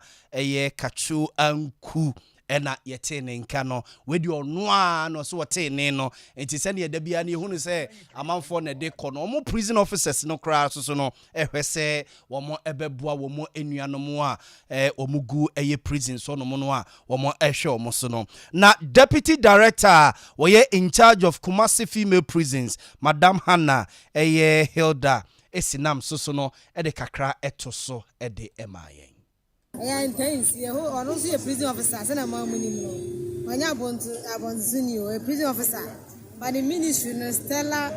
kachu anku ena yete ne nka no wedi ono a no so wote ne no enti se ne da bia ne hunu se amanfo ne de kɔ no mo prison officers no kra so no ehwese wo mo ebeboa wo mo enuanom a omugu prison so no mo no a wo mo ehwe wo so no na deputy director we in charge of Kumasi female prisons Madam Hannah Hilda esinam so no de kakra etoso de emayen intense ye ho ono so ye prison officer say na ma munim no onya abonzuni o prison officer but the ministry no Stella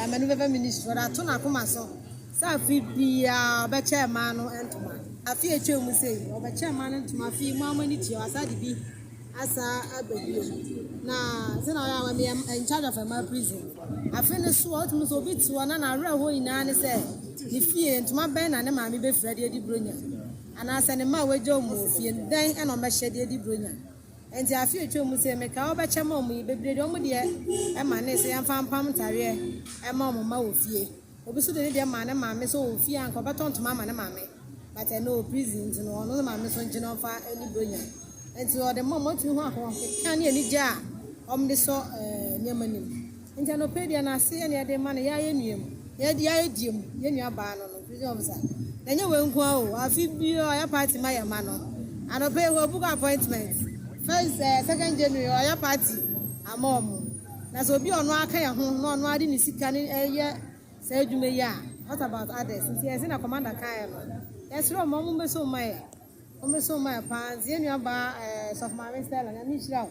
amenuveva ministry that to na koma so sa fi bia be chairman no entoma afi etwem say o be chairman entoma fi mu amani ti asa de bi asa abedi na say na ya me in charge of my prison afi ne so o tumi so bi ti wona na awre ho ina ne say ni fie entoma ben na ne ma me be frade di bronya ana asane ma wejo mu fie den e no me hyede di bronya enti afi etwa mu se me ka obeche ma mu bebre de omu de e ma ne se yamfa mpam tare e ma mu ma wo fie obi so de de ma ne ma me so wo fie anko betontoma ma ne ma me but no prison no no ma me so ngina fa eni bronya enti o de mo tu ho akon kan ne ani ja om de so nyamanim enti no pedia na se ne de ma ne ya ye nuem ya ye diem ye nua ba no prison officer Then we go. I feel your party my man. I don't pay a book appointment. First, 2nd January, your party. A mom. That's what be on one kind of home, no, I didn't see can a year. Said you may ya. What about others? Since yes, in a commander Kyle. Yes, no, Mamma so my pants, you know about of my style and Michelle.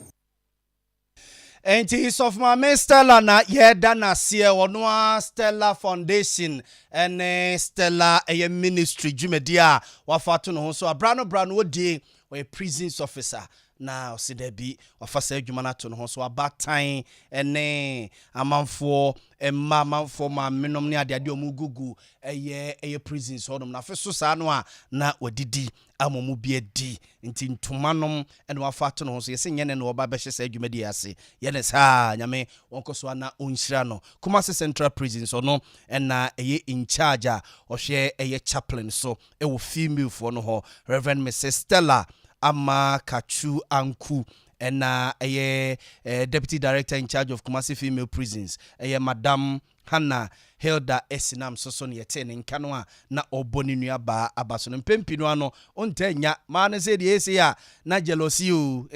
Enti of my Stella na ye dana sie ono Stella Foundation ene Stella ministry dwumedia wafato no ho so abrano odi we prisons officer na osidabi wafasa adwuma na to no ho so abatan ene amanfo amanfo ma menom ne ade omugugu eye prisons hodom na feso sa no a na wadidi amomu bi adi nti ntomanom ene wafato no ho so yese nyene no oba be hye sa adwumadi ase yene sa nyame wonkoso na onhyira no Kumasi Central Prisons ono ena eye in charge a ohwe eye chaplain so ewo female fo no ho Reverend Mrs Stella Ama Kachu Anku ena eye deputy director in charge of Kumasi Female Prisons eye Madam Hannah Hilda Esinam soso ne yete ne nkano a na oboni nua ba abaso no mpempino ano ontanya ma ne se de ese ya na jealousy o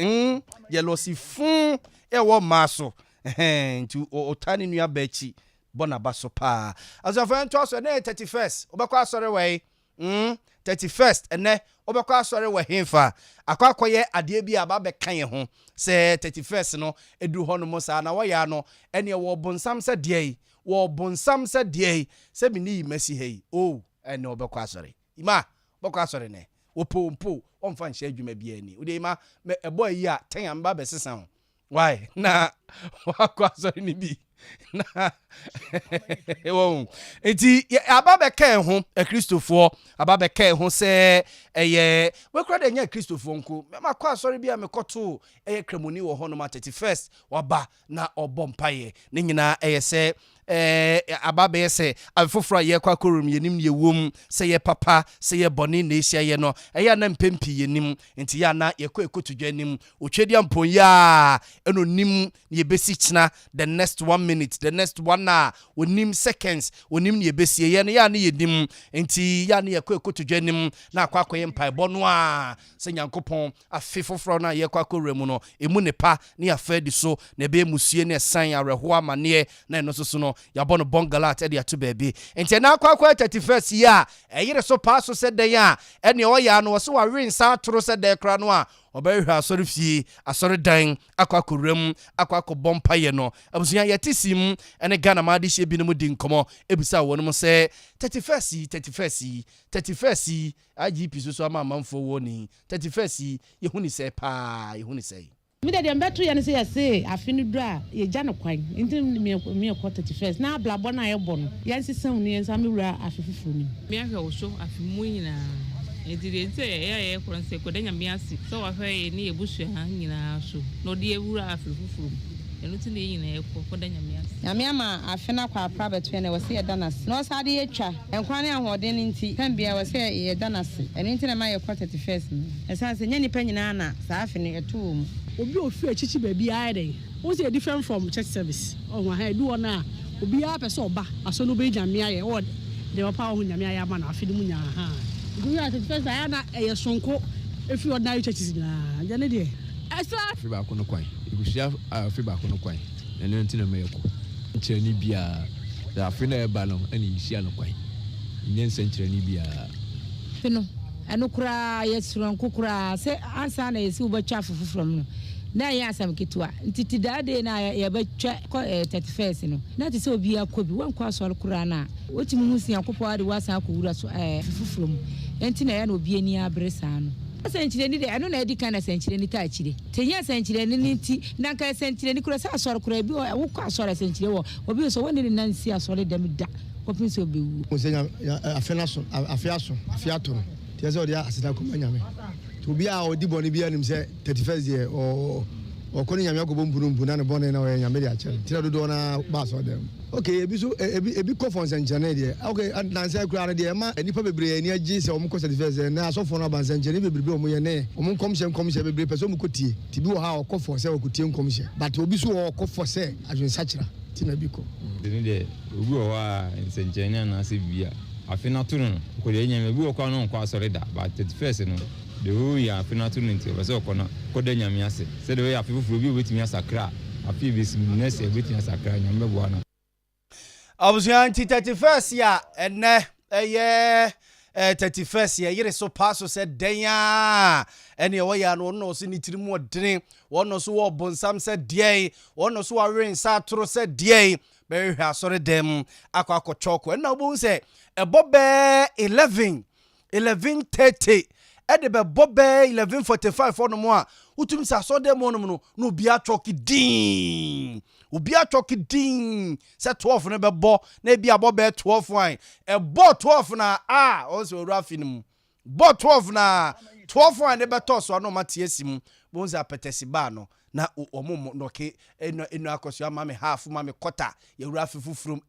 jealousy fun wo maso nti otani nua ba chi bona baso pa azafan to so na 31st obekwa asore we 31st ene obekwa asore we hemfa akwakoye ade bi aba be kan ye ho se 31st no edu ho no mo sa na wo ya no ene wo bonsam se de wo bonsam se de se bi ni masi hei ene obekwa asore ima obekwa asore ne wo pompo onfa nhye adwuma bi ani ode ima ebo yi a ten amba be sesa ho why na wakwa asore ni bi na enti ababe kan ho Kristofo ababe kan ho se eye we kra de nya Kristofo nko me makwa asori bia me koto eye kremoni wo ho no 31st waba na obompaye ne nyina eye se ababe yese afofra ye kwa korum yenim ye wom se ye papa se ye boni na ehia ye no eye na mpempi yenim enti ya na ye kwa ekotudwa nim otwedi ampon ya eno nim ye besi china the next 1 minute the next 1 hour onim seconds onim ye besi ye no ya na ye nim enti ya na ye kwa ekotudwa nim na akwa ye mpai bono a se nyankopon afefofra na ye kwa korum no emu ne pa ne afadi so na be musue ne san areho amane na eno so no yabono bongalat e dia to baby enti na akwa 31st ya eyire so paso said de ya ene o ya no so wa winsa toro said de kra no a obehwa asori fie asori dan akwa korem akwa ko bompaye no abusuya yetisim ene Ghana ma de hye bi no mudi nkomo ebisa wonu mo se 31st IGP so ama manfo woni 31st yehuni se pa yehuni se mi de mbeto ye ne se yese afini dra ye gya no kwan nti me ko 31st na blabo na ye bo no ye nsesam ne yensa me wura afefufuru ni me ahwe wo so afimu nyina edire nti ye kronse ko danya me ase so wa hwe ne ebusu ha nyina so no de ewura afefufuru enu ti ne nyina ko danya me ase na me ama afina kwa private ne wo se ye danas no sa de ye twa enkwan ahoden nti kan bia wo se ye danas enu nti na ma ye ko 31st esa se nya nipa nyina na sa afini etu obi ofi achichi baby ayde what's the different from church service ha edu ona obi a pese oba aso no be nyame aye o de papa ho nyame aye ama na afidi mu nya ha obi a first aya na eye sonko efi ordinary churches na ja ne de esa afi ba ko no kwan igusia afi ba ko no kwan ene nti na meyeko nkyere ni bia da afi na e ba no ene yisia no kwan nyense nkyere ni bia fino eno kura yesron kokura se ansa na yesi ubetwa afufufrom no na ya asam kitua ntiti dade na ya betwa 31st no na ti se obi akobi wankwa asor kura na otimu husia kopo ade wasa akowura so afufufrom enti na ya na obi ani abresa no senchire ni de eno na edi kana senchire ni ta chire tenya senchire ni nti na ka senchire ni kura sa asor kura bi wo kwa asor senchire wo obi so woni ni nansi asor dem da kopin so obi wu mo senya afenaso afiato tiaze odia asita komanyame to bia odi boni bia nim se 31st year o koni nyame akobo mbunu na ne boni na o nyame dia ache tira dodo na ba so dem okay ebi so ebi conference engineer dia okay na say kura na dia ma nipa bebre ani agi se o mo ko 31st na asofo na ban engineer bebre o mo ye ne o mo komhye bebre person mo kotie ti bi o ha o kofo se o kotie komhye but obi so o kofo se adwen sachira ti na bi ko de ne obi o wa engineer na se bia afina tunu ko de nyame bi o kwa no kwa sorry da but 31st no de o ya afina tunu nti o se o kono ko de nyame ase se de o ya afifufuru bi obetimi asakra afi bi sim nese obetimi asakra nyame bo na Abusuan 31st ya enne 31st ya yere so paso said denya ene wo ya no so ni tiri mu odene wo so wo bonsam said die wo so wa ren sa toro said die be hwa sore dem akwa choko ena obo se ebobe 11:30 ede be bobe 11:45 ono mo a utum sa so dem ono no no bia choki din obi atwoki din se 12 ne bebo na bia bobe 12 wan ebo 12 na o se oru afinim bo 12 na 12 wan ne beto so no matiesim bonza petesi ba no na omomo noke eno akoso ama me half ma me quarter ye oru afifufrum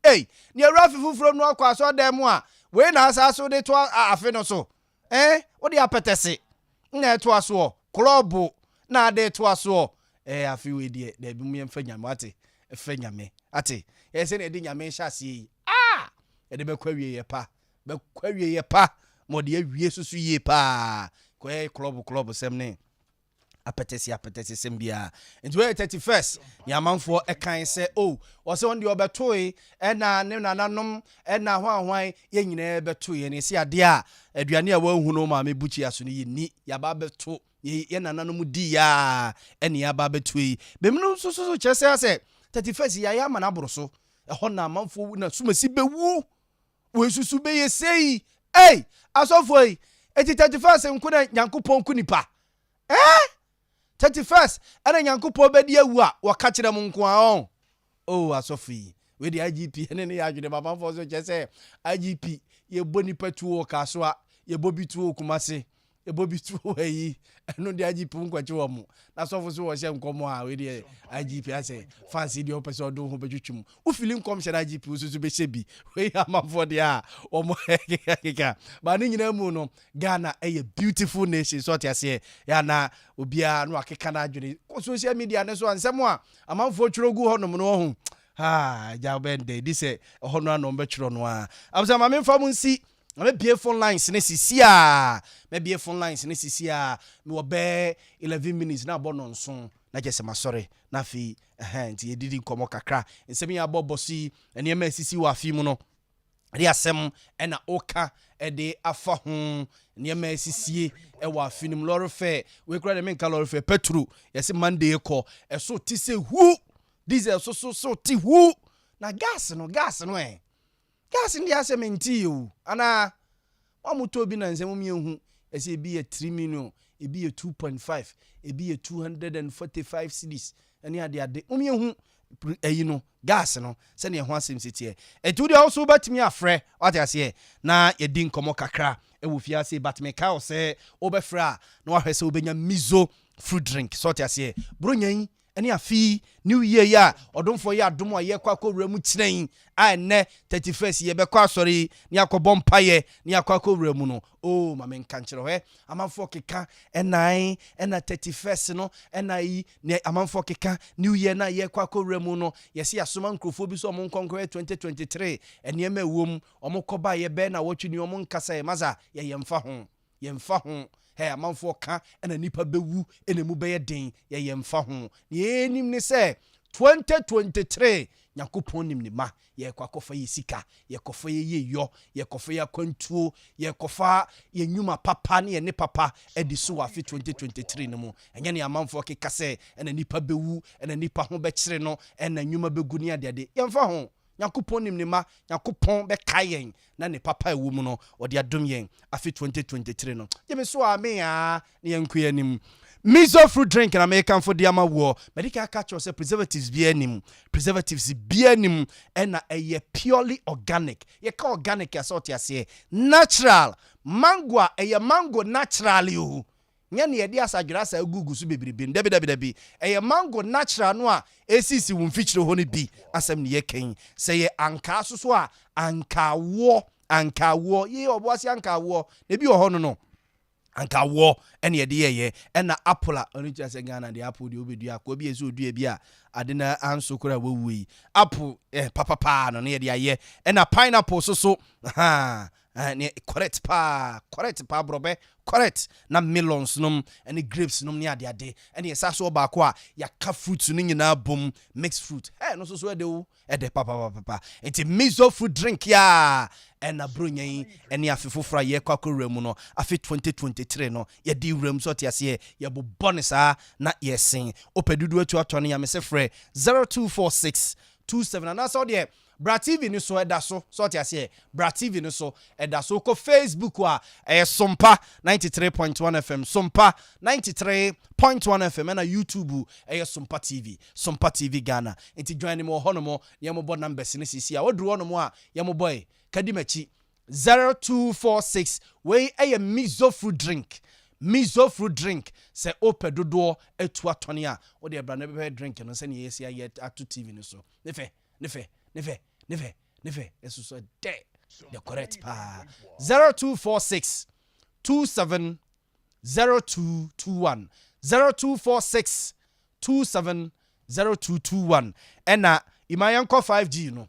ne oru afifufrum no akwa so dem a we na asa so de to afi no so wo de apetesi na eto aso club na de to aso afi we de bi mu yemfa nyame ate efa nyame ate yese na de nyame hyase de bekwawie ye pa mo de awie susu ye pa ko club sem ne apetesi sembia into 31st yamanfo ekan se wo se on de obetoi na ne nananom na hwanhwan ye nyina betoi ne se ade a aduane a wahu no ma mebuchi aso ne ni ya ba beto ye nananom di ya ene ya ba betoi bemnu so kyese ase 31st ya ma na boroso ho na amanfo na sumasi bewu we susu be ye sei asofoi 31st nkuna nyankopon kunipa 31st ana nyankopon bedi awu a waka kire mu nko a asofi we di IGP ene ne ya adwene baba fo so kyese IGP ye boni patuo kaso a ye bobi tuo kumase ye bobi tuo yi eno di IGP nkwache wo mu na sofo so wo hye nkomo a we di IGP ase fancy di opese odo ho betwutwum wo feeling kom hye IGP ususu be hye bi we amafo de a wo mo keka ba ni nyina mu no Ghana a beautiful nation so tiase ya na obia no akeka na adwene social media ne so ansem a amafo twrogu ho no no ho ja bende di se ho no anom be twro no a abza ma memfa mu nsi me bie phone lines ne sisi a me wo be 11 minutes na bono nso na jese masore na fi nti yedidi nkomo kakra nsem ya bobosi ene ma sisi wa fi mu no ri asem ena oka ede afa ho ene ma sisi e wa finim lorry fare we kra de menka lorry fare petrol yesi Monday ko eso ti se hu diesel so ti hu na gas no gas ndi ase menti o ana wamuto bi na nsem mienhu ese ebi ye 3 million ebi ye 2.5 ebi ye 245 cedis ene ade mienhu no gas no se ne ho asem setie etu de also batimi afre what ase na ye din komo kakra e wo fiase batimi ka o se obefra na wa hwese obenya mizo fruit drink so what ase bronyan ene afi new year ya odomfo ya adom aye kwa kowura mu kiran a ne 31st ye be kwa asori ni akobom paye ni akwa kowura mu no ma men kankere he amanfo keka enai ena 31st no enai ne amanfo keka new year na ye kwa kowura mu no yesi asoma nkrofo bi so omon konkore 2023 ene ma ewom omokoba ye be na wotwini omon nkasa ye maza ye yemfa ho amanfo ka ena nipa bewu ena mu be den ye yemfa ho ye nim ni se 2023 nyakopon nim ni ma ye kwakofa ye sika ye kofa ye yo ye kofa ya kwantuo ye kofa ye nyuma papa ne papa ediso afi 2023 no mu enye ne amanfo keka se ena nipa bewu ena nipa ho be kire no ena nyuma begu ni ade yemfa ho nyakopon nim ni ma nyakopon be kayen na ne papa ewu mu no odi adom yen afi 2023 no ye me so ame a ne yenkuye nim miso fruit drink na American for diama wo medical catch say preservatives bi anim na purely organic ye ka organic asort ase natural mango mango natural yo nya ne ye dia asadwira asa gugu so bebrebe debi mango natural no a esisi wo mfichire ho ne bi asem ne ye ken say ye anka so a ankawo ye oboase ankawo ne bi ho no anka wo ene ye de ye na apple oni chase Ghana de apple de obedua ko bi ezu odua bi a ade na ansokora wawui apple papa no ne ye de aye na pineapple so ne correct pa brobe correct na melons nom and grapes nom ne ade and yesa so ba ko a yaka fruits no nyina bom mixed fruit no so de wo de papa enti miso fruit drink ya and na bronyan ene afefofra ye kwakora mu no afi 2023 no ye di wram so tiase ye bo bonus na yesen opedudu atu atone ya mesefre 0246 27 and so there Bra TV ni so eda so tiase Bra TV ni so eda so ko Facebook wa Sompa 93.1 FM Sompa 93.1 FM na YouTube Sompa TV Ghana enti join me ho no mo ye mo bo numbers ni sisi a wodru ho no mo a ye mo boy kadimachi 0246 we miso fruit drink se ope dodo etu atone a wo de bra na be drink no se ne yesi aye atu TV ni so nefe eso so de the correct pa 0246 270221 0246 270221 ena imayanko 5G no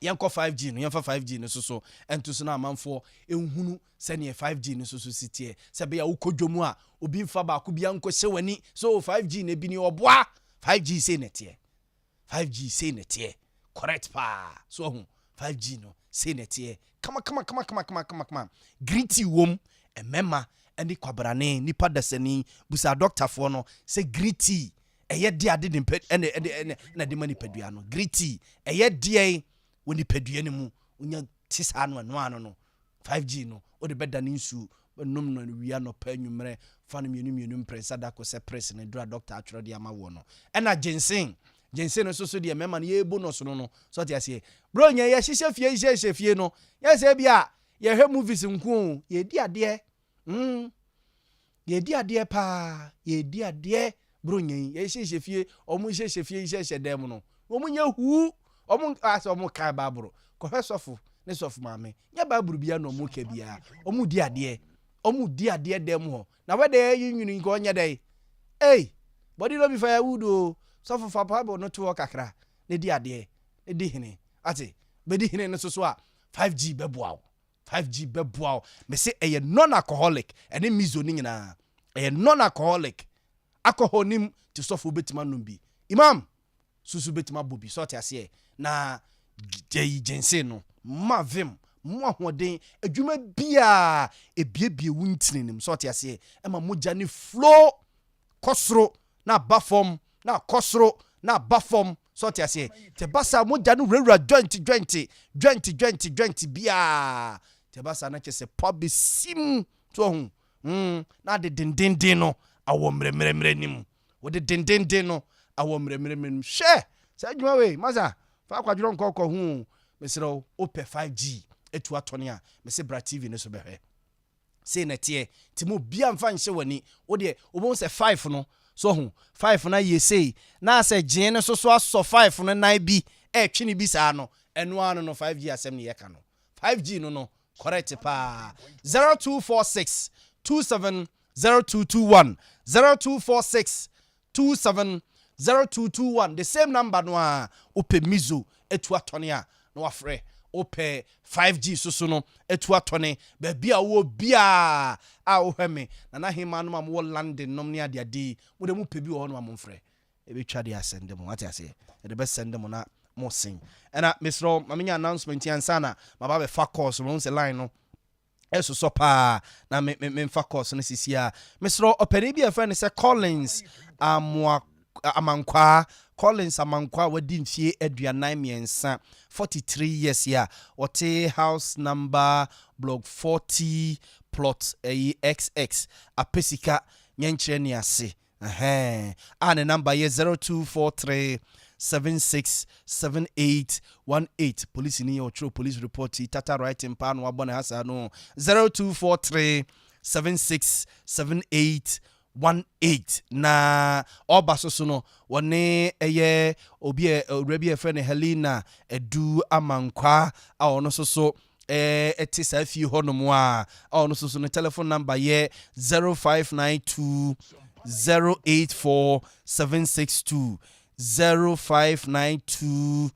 yanko 5G no yanfa 5G no so ento so na amanfo enhunu se ne 5G no so sitie se be ya ukodwomu a obi mfa ba ko bia nko hye wani so 5G na bi ni oboa 5G say netie 5G say netie correct pa so 5G no say netie kama greedy wom emema eni kwabrane nipa dasani busa doctor for no say greedy eye de ade de na de mani padua no greedy eye de woni padua ne mu unya tisa no no 5G no o de beda ni nsu nom no wia no pa nwumre fa no mienu mpresa da ko se press ne dra doctor atwere de ama wo no ena jensen no so de mema no ye bonus no so te ase bro nya ye hye fie no ye se bia ye hwe movies nku ye di ade ye di ade pa ye di ade bro nya ye hye fie omu hye fie dem no omu nya hu omu ase omu kai babro ko hwe sofu ne sofu maame nya babro bia no omu ka bia omu di ade dem ho na we de yinwinu nko nya dai body no be firewood o sofu fa pabo no to kakra ne di ade e di hene ate be di hene no so a 5G beboa me say e non-alcoholic ene mizo ni nyina e non-alcoholic alcohol nim ti sofu betima no bi imam susu betima bobi so te ase na jense no mavim mo ahoden adwuma bia ebiebie wuntininim so te ase e ma moja ni flow kosro na bafom na kosro na bafom so te ase te basa moja no rewura joint bia te basa na chese pub sim to hu na de dindindin no awo mremremre nim wo de dindindin no awo mremremre nim she sa adwuma we maza fa kwadworo nkoko hu mesero ope 5G etu atone a mese Bra TV ne so behwe se na tie ti mo bia mfa nhye wani wo de obon se 5 no so hu 5 na ye sei na se gin ne so aso 5 no nan bi twini bi sa no eno ano no 5G asem ne ye ka no 5G no correct pa 0246 270221 0246 270221 the same number no a ope mizo etu atone a no wafre ope 5G so no etu atone ba bia wo bia a wo hweme na hema no am wo landing nom ne ade mo de mu pe bi wo no am mfre e be twa de asende mo ati ase e de be sende mo na mo sin ena misro mamenya announcement yan sana mababe fa course mo se line no eso so pa na me fa course no sisia misro opere bi e friend say Collins amankwa wadi mfie aduanan miensa 43 years ya wote house number block 40 plot XX apesika nyenkyere ni ase ane number ye 0243 767818 police ni your true police report tata writing pan wa bona hasa no 0243 767818 na oba so no wone eye obi orebi e friend Helena edu amankwa a ono so etisa fi honomu a ono so no telephone number ye 0592 084 762 0592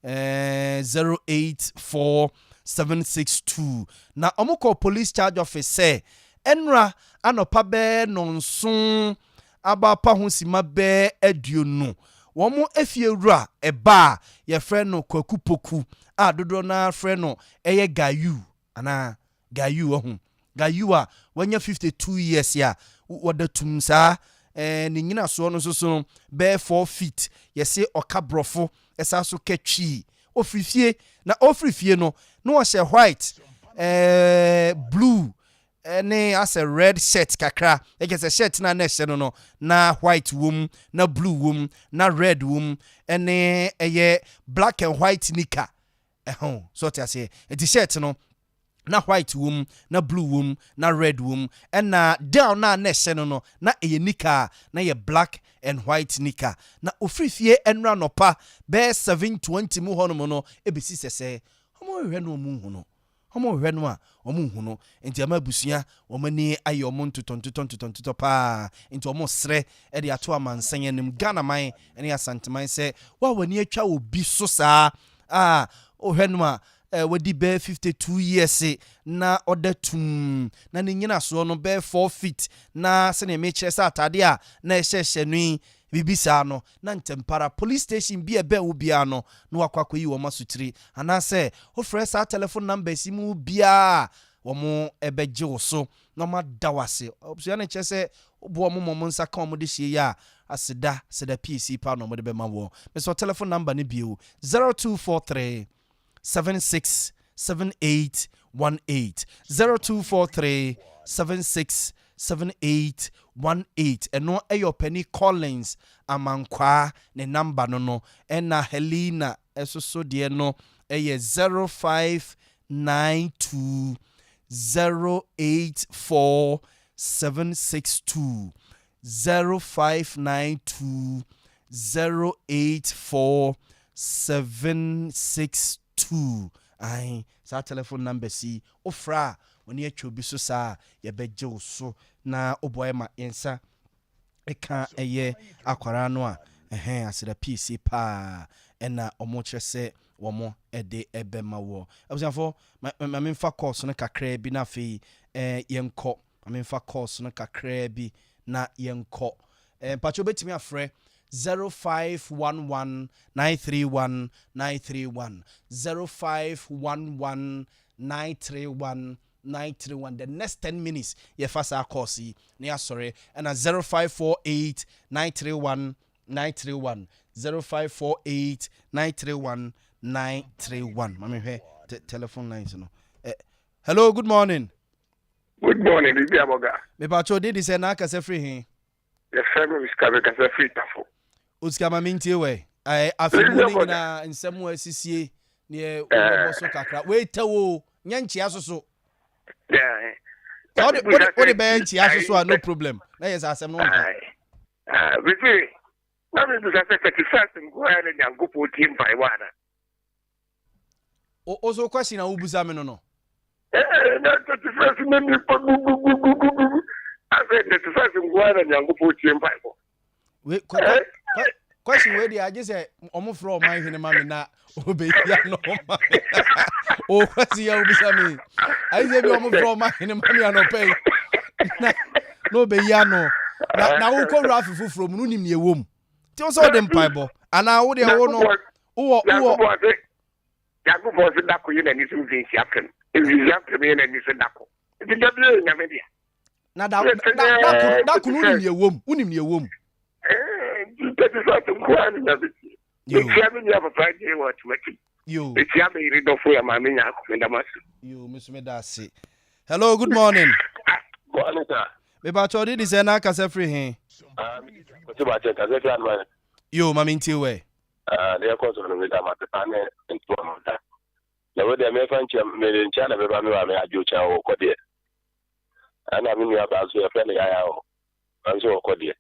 084 762 na omukọ police charge officer enra anopa be nonson aba pa ho sima be aduonu womo efiewura eba ye frɛ no kwakupoku a dodo na frɛ no eye gayu ana gayu ohun gayu a wanya 52 years ya wadatum saa ni nyina so no so be 4 feet yese okabrofo esa so katwi ofrifie na ofrifie no o se white blue ne as a red shirt kakra ekese shirt na se no na white wom na blue wom na red wom ene eye black and white nika so tia se shirt no na white wom na blue wom na red wom na down na se no na eye nika na ye black and white nika na ofrifie enra nopa be 720 mu hono no ebesi sese homo hwe no mu hu no homo hwe no a omu hu no enti amabusua omani aye omo ntotontotontotonto pa enti omo sre e de ato amansan enim Ghana man ene asanteman se wa wani atwa obi so saa ohwe no a wadi be 52 years na odatum na ne nyina so no be 4 feet na se ne mechire sa atade a na ehye nui bibisa no na ntempara police station bi ebe obia no na wakwakoyi wo masutiri ana se ho frɛ sa telephone number si mu bia wo mo ebeje wo so na ma dawase obusua ne che se obo mo mo nsa ka mo de hie ya aseda PC pa no mo de be ma wo me so telephone number ne bio 0243 767818 0243 767818 eno eyo Penny Collins amankwa ne number no ena Helena esoso de no eye 0592 084 762 0592 084 762 ai sa telephone number si ofra oni atwa bi so sa ye beje wo so na oboy ma yensa eka eye akwara no a asida PC pa ena omo kyerese womo ede ebema wo abusanfo ma memfa course no kakra bi na fe yenko ma memfa course no kakra bi na yenko pacho betimi afre 0511 931 931 0511 931 931 the next 10 minutes ye fasa course ni asore and 0548 931 931 0548 931 931 mami he telephone lines no hello good morning bibi aboga me pacho did say na kase free hin ye femi wiskabe kase free tafo uska mami ntie we afimu ni na nsemu asisie ne oboso kakra we tawo nyanchi asoso yeah what the bench asoso no problem na yes asem no bibi na me do say 31st ngo ya na ngopo team by one also question na ubuza me no na 31st me ni pa I said the 31st ngo ya na ngopo team by one we question we dey age say omo from man hene ma me na obeya no ma o kwasi ya ubuza me ai say bi omo from man hene ma me anope no obeya no na wo ko rafi from no nim ne ewom ti o so dem paibo ana wo de wo no wo Yakubu dako yena ni so vinci afem evi afem yena ni so dako ti dable nya media na dako no nim ne ewom unim ne ewom Petit ça to go and na biti. You can me have a Friday what making. You. It's ya me read off for my menya akufenda masu. You Miss Medasi. Hello, good morning. Go on sir. Me ba chodi di say na kase free hin. Ko ba che kase fi anwa. Yo, mami nti we. They ko so no me da ma ta ne nto ma da. Na we de me fan che me de ncha na be ba me wa me ajo cha o ko de. Ana mi ya ba so ya fe ne ya o. An so ko de.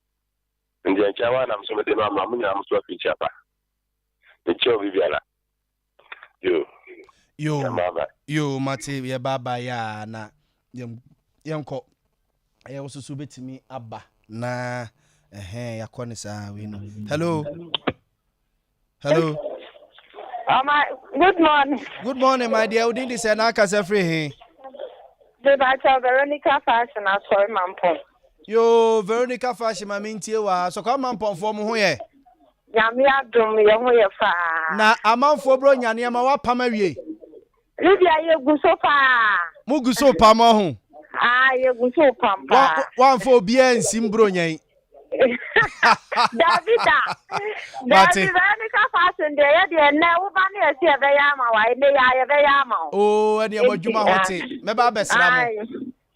Ndiye chawa na msomede no ama munya amso aficha pa. Echo bibiala. Yo mate ye baba ya na yenko e wosusu betimi aba na yakone sa we no. Hello. Good morning. Good morning, my dear. Udin this na kasa free he. The Dr. Veronica Fashion as for Mampo. Yo, Veronica Fashion ma mintie wa. So come mampon for mo ho ye. Nyame adom ye ho ye fa. Na amanfo bro nyane ma wa pam awie. Lydia ye gu so fa. Mu gu so pam ho. Ah, ye gu so pam pa. Wan fo bia nsim bro nyan. Davida. Mate. Veronica Fashion de ye de na wo ba na ye se be ya ma wa ne ya ye be ya ma. Oh, eni abadwuma hote. Me ba besra mo.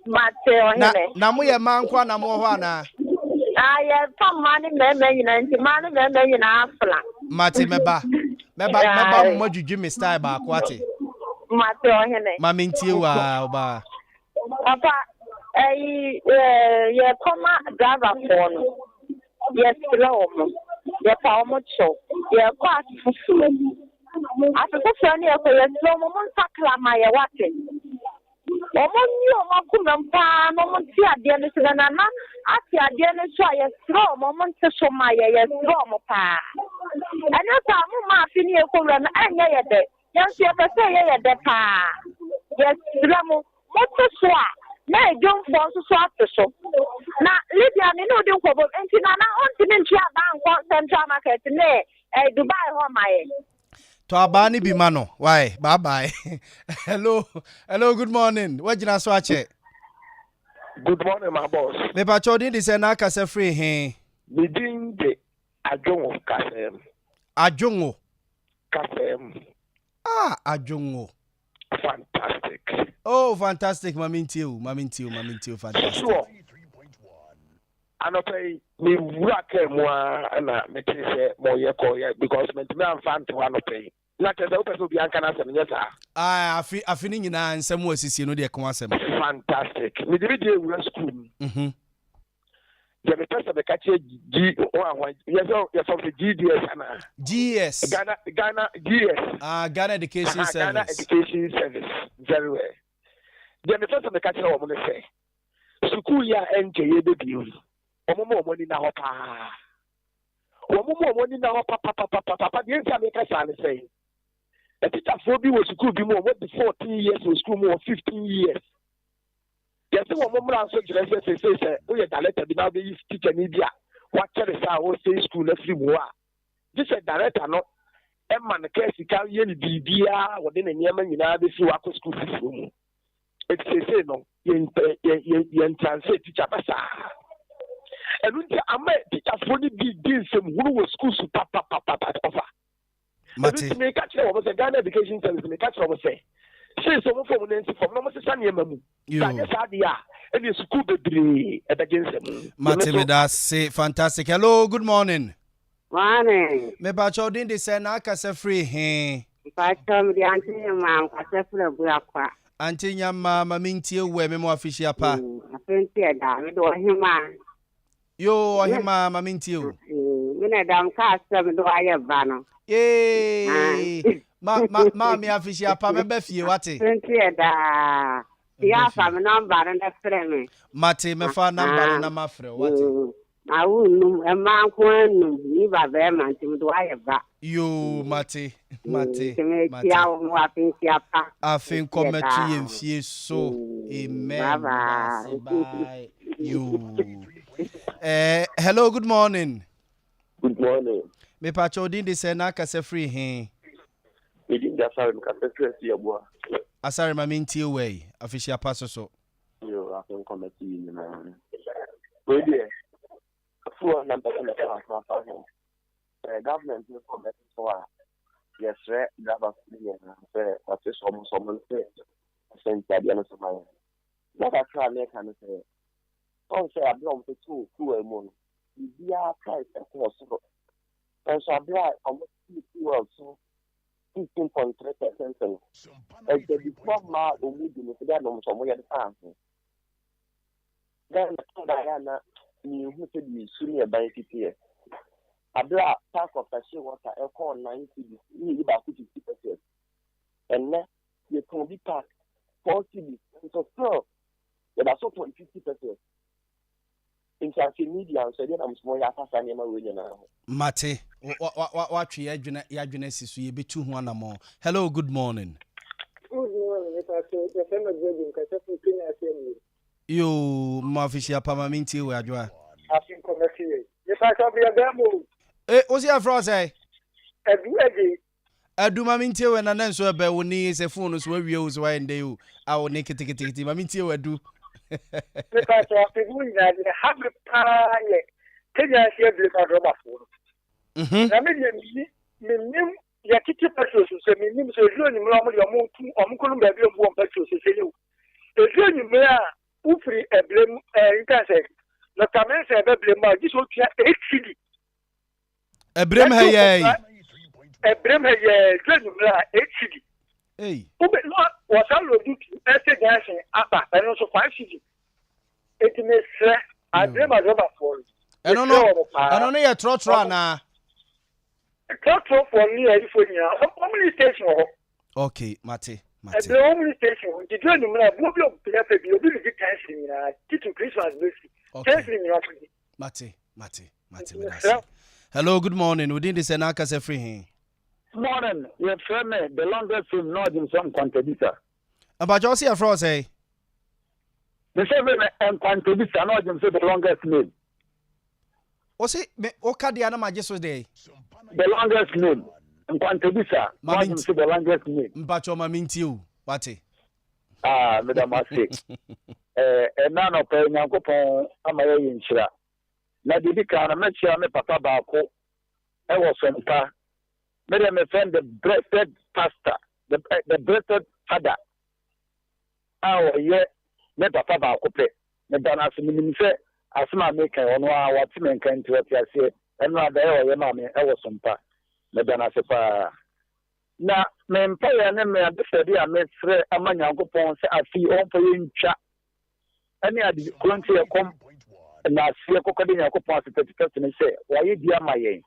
Mate o hele. Na mo ye man kwa na mo ho ana. Ah, ye pam mani me nyina nti mani me nyina afla. Mate meba mo dwudwu me style ba ko ate. Mate o hele. Ma mentie wa oba. Papa, ye koma driver phone. Ye slow. Ye power show. Ye quite slow. After the funny, ye slow moment sakla my watching. Omon you makum pa no mon ti ade ne sena na ati ade ne so ye slow moment so my ye slow mo pa. Anya sa mo ma fini e ko na anya ye de. Yan se be se ye de pa. Ye slow mo so a na ejom fo so ato so na Lydia me no de nkobo enti na onti ne ntwa ba nko Central Market ne Dubai ho maye to abani bi mano why bye bye. Hello good morning wajina so ache. Good morning my boss. Me pa chodin di se na kasa free he Midin de ajongo ajongo ajongo fantastic. Oh, fantastic, mamintiu, fantastic. Sure. Anopay me wake moi na me say mo ye ko ye because me am fan to anopay. Na te say opeso bi anka na sem nyesa. Afini nyina nsem wasisi no de ko asem. Fantastic. Me de be wura school. The person the catch G yes of the GDS ana. GS. Ghana GS. Ghana Education Service. Ghana Education Service. Very well. The person the catch o mo say. School ya enje ye be bi. Omo money na hopa. Omo money na hopa papa. The answer make us say. The teacher for be was school be more what 14 years of school more 15 years. Yes, one moment I say, oh, yeah, director, now they use teacher media. What tell us I will say school every more. This is director, not a man, the case, you can't really be within a Yemen, you know, this work school system. It's a say, no, you translate teacher. And when I met teacher for the big some who was school papa offer. Mate, make catch over the Ghana Education Service, make catch over say. Say some from no Sunny Mamu. And you school be against them. Mate, that's say fantastic. Hello, good morning. Morning. Me ba chodin de say na kasa free he. Ba chom di anti nyama kasa free bu akwa. Anti nyama mamintie we me mo official pa. Afentie da me do hima. Yo hima mamintie o. Me na dam ka asem do aye ba no. Ma me official pa me ba fie wate. Afentie da. Ya fa me number na frɛ me. Mate me fa number na ma frɛ wate. Na wonu e ma ko anu ni ba be ma ntim do aye ba. Yo mate. Ya wo afentie pa. Afin kometu ye mfie so. Amen. Bye. You. Hello, good morning. Good morning. Me pa chodin de say na kasa free he. Me din da sa me kasa free si abo. Asare ma mintie we official pass so. Yo, afin committee ni na. We dey. For number na fa. Government no comment for. Yes, right. Government na say what is some say. Say that you know some. Not a try make can say. Oh, say I belong to two e mo. Bia price e ko so. So I bia almost 2 so 15.3%. And the diploma will be in the no so mo ya the fan. Then Diana ni who said you senior by TPS. Abla park of the water e ko 90 ni about 50%. And then you can be park 40 so still that's also 50%. intansi media so dey na msmo ya afasa ne ma wenye na Mate, what you adwene sisu ye betu ho anamo. Hello, good morning. Good morning, the famous wedding, Kassafu Kenya Assembly. Yo, Mafishia Pamaminti, we are joa. I think commercial. If I can be a demo. What's your phrase? Aduma minti we na nanso ebe woni se phone so awie wo so wa ende you awo ne kitikiti ma minti we adu Because of the wound that the habit pie Kenya Assembly for Roma phone. Na me ya kiti petrol so me nim so jo ni mo yo mo tu omkunu ba bi o petrol so se you. Ejo ni me a ufri eblem intersect. Na kamen se eblem ma ji so tia 8 cedi. Ebrem heye. Ebrem heye jo ni me a 8 cedi. Hey. Ube no was all do to ese dancing apa pero so 5 cedi. It me se adrem azoba for. Eno no ye trotro na. Trotro for me e for nya. Omni station ho. Okay, Mate. The only station, the journey, Bobby of Pepe, you'll be dancing to Christmas, dancing. Mate. Hello, good morning. We did this and I can say free. Morning, your friend, the longest film, not in some contributor. About Josie Frost, eh? The seven and contributor, not in the longest name. Was it Okadiana Majestos Day? The longest name. Nkwantebisa Mamma to the longest name. Mpacho maminti you. Wate. Madam Ase. None of Nyankopon amaye yinchira. Na bibi kana mechia me papa baako. I was Sompa. Me my friend the breasted pastor, the breasted father. Ye me papa baako pe. Me dana asemi se asema make ono a wati menkan to atiase. Eno ada ye ma me I was Sompa. Medana sepa na me mpaya ne me adefedi a me frɛ amanyankopɔn sɛ afi ɔmpa yɛntwa ɛne ade kronti ɛkɔm na asie kɔkɔde nyankopɔn asetetete ne sɛ wayɛ di ama yɛn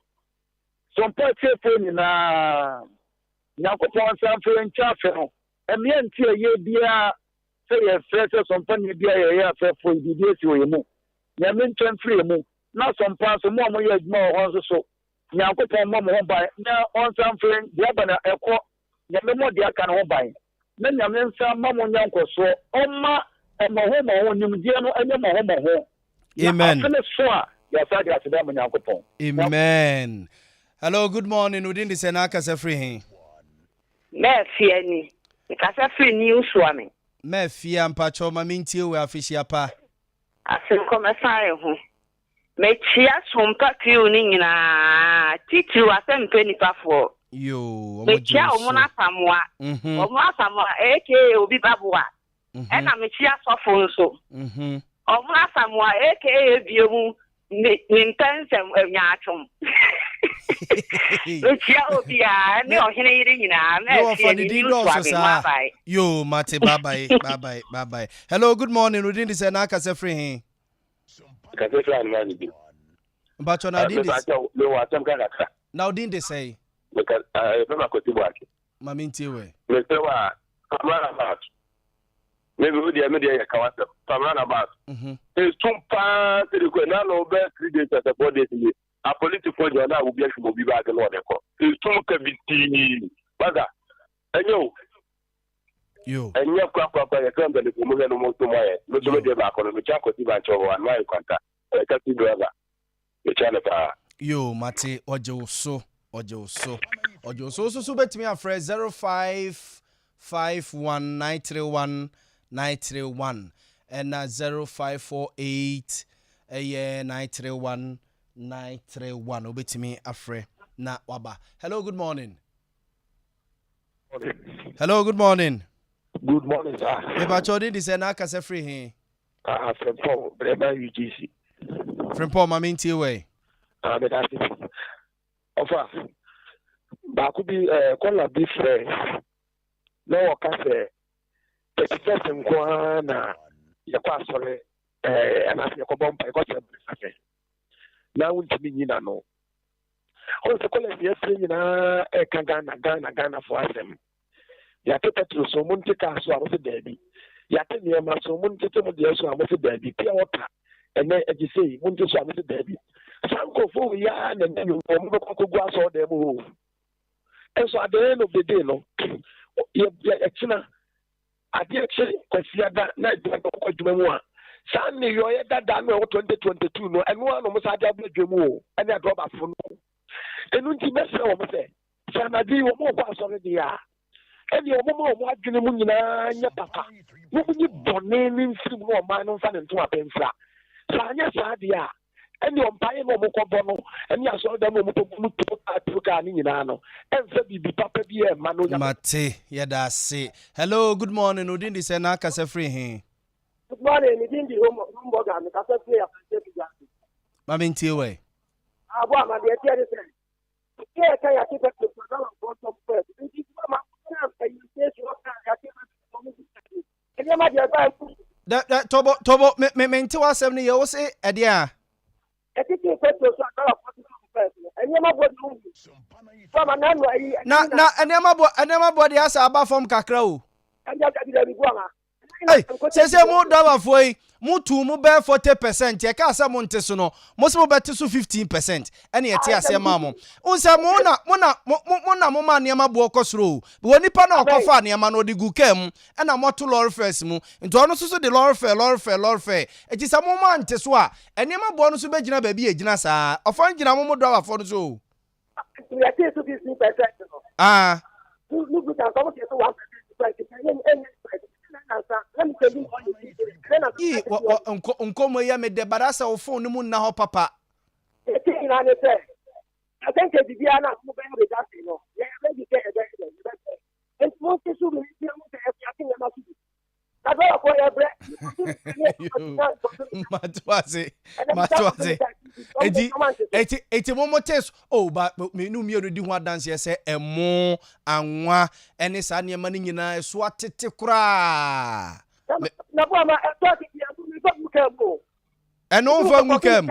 so mpa tiefo nyinaa nyankopɔn sɛ amfa yɛntwa afɛ no ɛmeɛ nti ɛyɛ bia sɛ yɛfrɛ sɛ sɔmpa ne bia yɛyɛ afɛfo biribi asi wɔ yɛ mu nyame ntwa mfiri yɛ mu na sɔmpa nso mo a moyɛ adwuma wɔ hɔ nso so Nyankopɔn mo ho ban na ɔnsam fren dia bana ɛkɔ nyame mo dia ka no ho ban na nyame nsam ma mo nyankoso ɔma ɛmɔ ho nimdie no ɛnyɛ mo ho amen na so a ya sa dia se da mo nyankopɔn amen. Hello, good morning. Within the Senaka Safri. Mefia ni. Kasa free ni uswame. Mefia mpacho maminti we afishia pa. Asen komesa ho. Mechia Sompa kiu ni nyina titi wasempe nipafo. Yo, mechia omuna samwa. Omuna samwa aka obi babua. Ena mechia sofo nso. Omuna samwa aka biemu nintensem nyachom. Mechia obi a ne ohene yiri nyina na yo mate bye. Hello, good morning. Within the Senaka Safri. But on I did now didn't they say because I Maminti way. Maybe with the media Kawasa from runabout. It's too far to the Quenano best 3 days at the 4 days. A political journal will be able to be back in order. It's too much. But yo and you have a company to move no more to my not to the back on the Chaco Tibancho and my contact. I can't see brother. The channel. Yo, Mate, Ojo so bet me a phrase 0551931931 and 0548 931 obet me a phrase na waba. Hello, good morning. Hello, good morning. Good morning, sir. Eba chodi di se na kase free he. From Paul, Brema UGC. From Paul maminti we. But that's it. Ofa. Ba ku bi kola bi frɛ. No ka sɛ 31st nkwa na yakwa sɔre ana se yakɔ bompa yakɔ sɛ afɛ. Na wuntimi nyina no. On se kola bi frɛ nyina ka Ghana for asem. Yate petro so munti ka so a mo se dabi. Yate niema so munti to mo de so a mo se dabi. Pia wota And then, as you say, want to swam the baby. Sanko for ya and then you go go saw them. And so at the end of the day, no, I did actually consider that night to memoir. Sunday, you are that done 2022, no, and one almost had a dream, and I drop a phone. And when you mess over there, Sanadi, you more pass already. And your mama watching the moon in your papa. When you born naming through more man on fan and to a pen flat. Sanya Sadia. And your pie no more bono, and you saw them to Caninano, and said be papa dear Manu Mate, yeah, say. Hello, good morning, Udin is an Akasa free here. Good morning, it in the home of Hamburg and the Casa Play of the City. Mammy Tiway. I want my dear Terry. Yeah, I keep it to the first. And you say Tobo, me to us 70 years, Edia. Na enema body asa aba from kakra. Hey, say mo dollar foi, mo tu mo be 40%, e ka asa mo nteso no, mo se mo beti so 15%. Ene ye ti ase ma mo. Unsa mo na mo ma niam abo okosoro. Be woni pa na okofa niam na odigu kam, ena mo to lorry first mu. Nto ono so de lorry fare. E ti sa mo ma nteso a, enema abo no so be gina ba bi e gina sa. Ofan gina mo dollar for no so. We are so 15%. Ah. Look at how much is 1%. Let me tell you nkomo ya me de barasa o phone mu na ho papa. I think the Diana who been with us, you know. Yeah, ready to get and most of the Matwase. Eti momo test. Oh, but me no me already ho dance here say emo anwa ene sa ne ma nyina so atete kura. Na bo ma e to ti ya mi fa mu kam go. E no fa mu kam.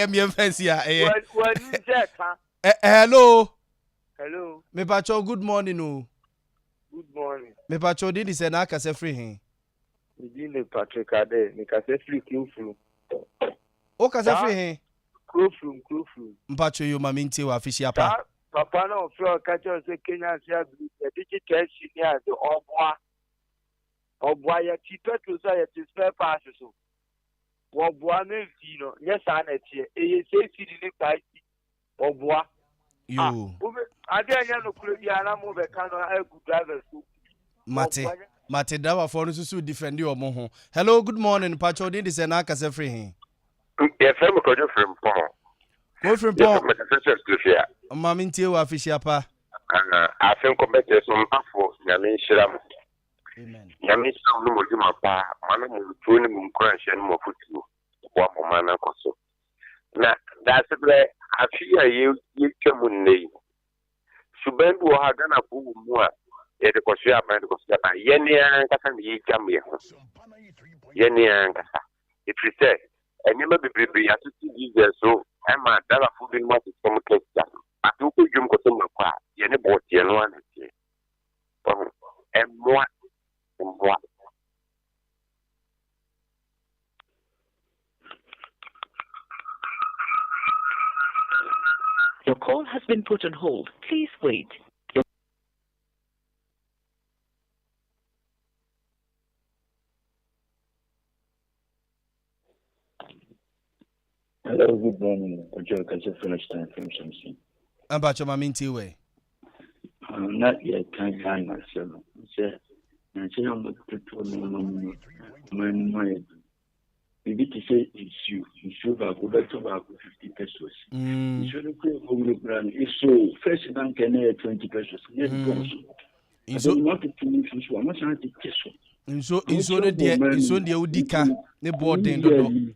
Me fancy ya. Hello. Hello. Me pacho good morning o. Good morning. Me pacho did say na aka se free hin. Me di le Patrick Ade, me ka se free Klofru. O ka se free hin. Klofru. Mpacho yo mama nti wa afishi apa. Papa na ofro ka cho se Kenya sia bi e digital senior de obwa ya ti petrol so ya ti spare parts so. Obwa na fi no, yes an etie. E se ti ni pa ti. Obwa. Yo. Ade anya no kuro bi ana mo be ka no a good driver so. Mate dawa for no so defend your mo. Hello, good morning. Pacho din say na aka se free hin. Yeah, from Kojo from Pon. Go from Pon. Mama ntie wa afishi apa. I think combetes some afo nyame shiram. Amen. Nyame shiram no mo ma pa, mana mo tu ni mo kran hye no mo futu. Kwa mo mana koso. Na that's the afia ye twemu nei. Subendu wo ha gana bu mu a ye de koso ya ban de koso ya ban. Ye ne an kasa ye jam ye ho. Ye ne an kasa. If you say enyema bebrebe atutu Jesus so ema dala fu bi ma system kesa. Atuku dwum ko so makwa ye ne bo tie no anatie. Emwa. Your call has been put on hold. Please wait. Hello, good morning. Ojo Kaja first time from something. Abacho maminti we. Not yet, can't find myself. I say I'm not to my maybe to say issue back over to back 50 pesos. You shouldn't pay home the brand. If so, first bank can 20 pesos. Yes, so not to finish, I'm not trying to kiss you. So the Udika, the board then do.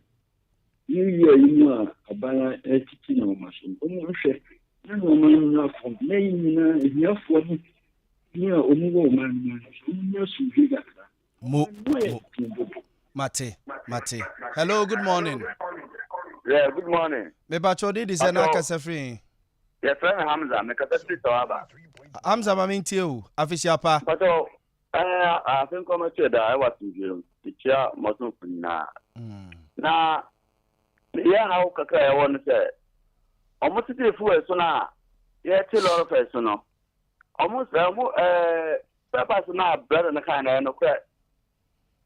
You are a buyer a teaching of machine. No man from name enough for me. You are only woman. Mate. Hello, good morning. Yeah, good morning. Me bacho di say na kasa free. Yeah, friend Hamza, me kasa free to aba. Hamza maminti o, afisi apa. Pato, I think I'm that I was in June. The chair must na. Now, yeah, how I want to say. Almost the full so now. Yeah, till all of us no. Almost purpose now better than the kind of no crack.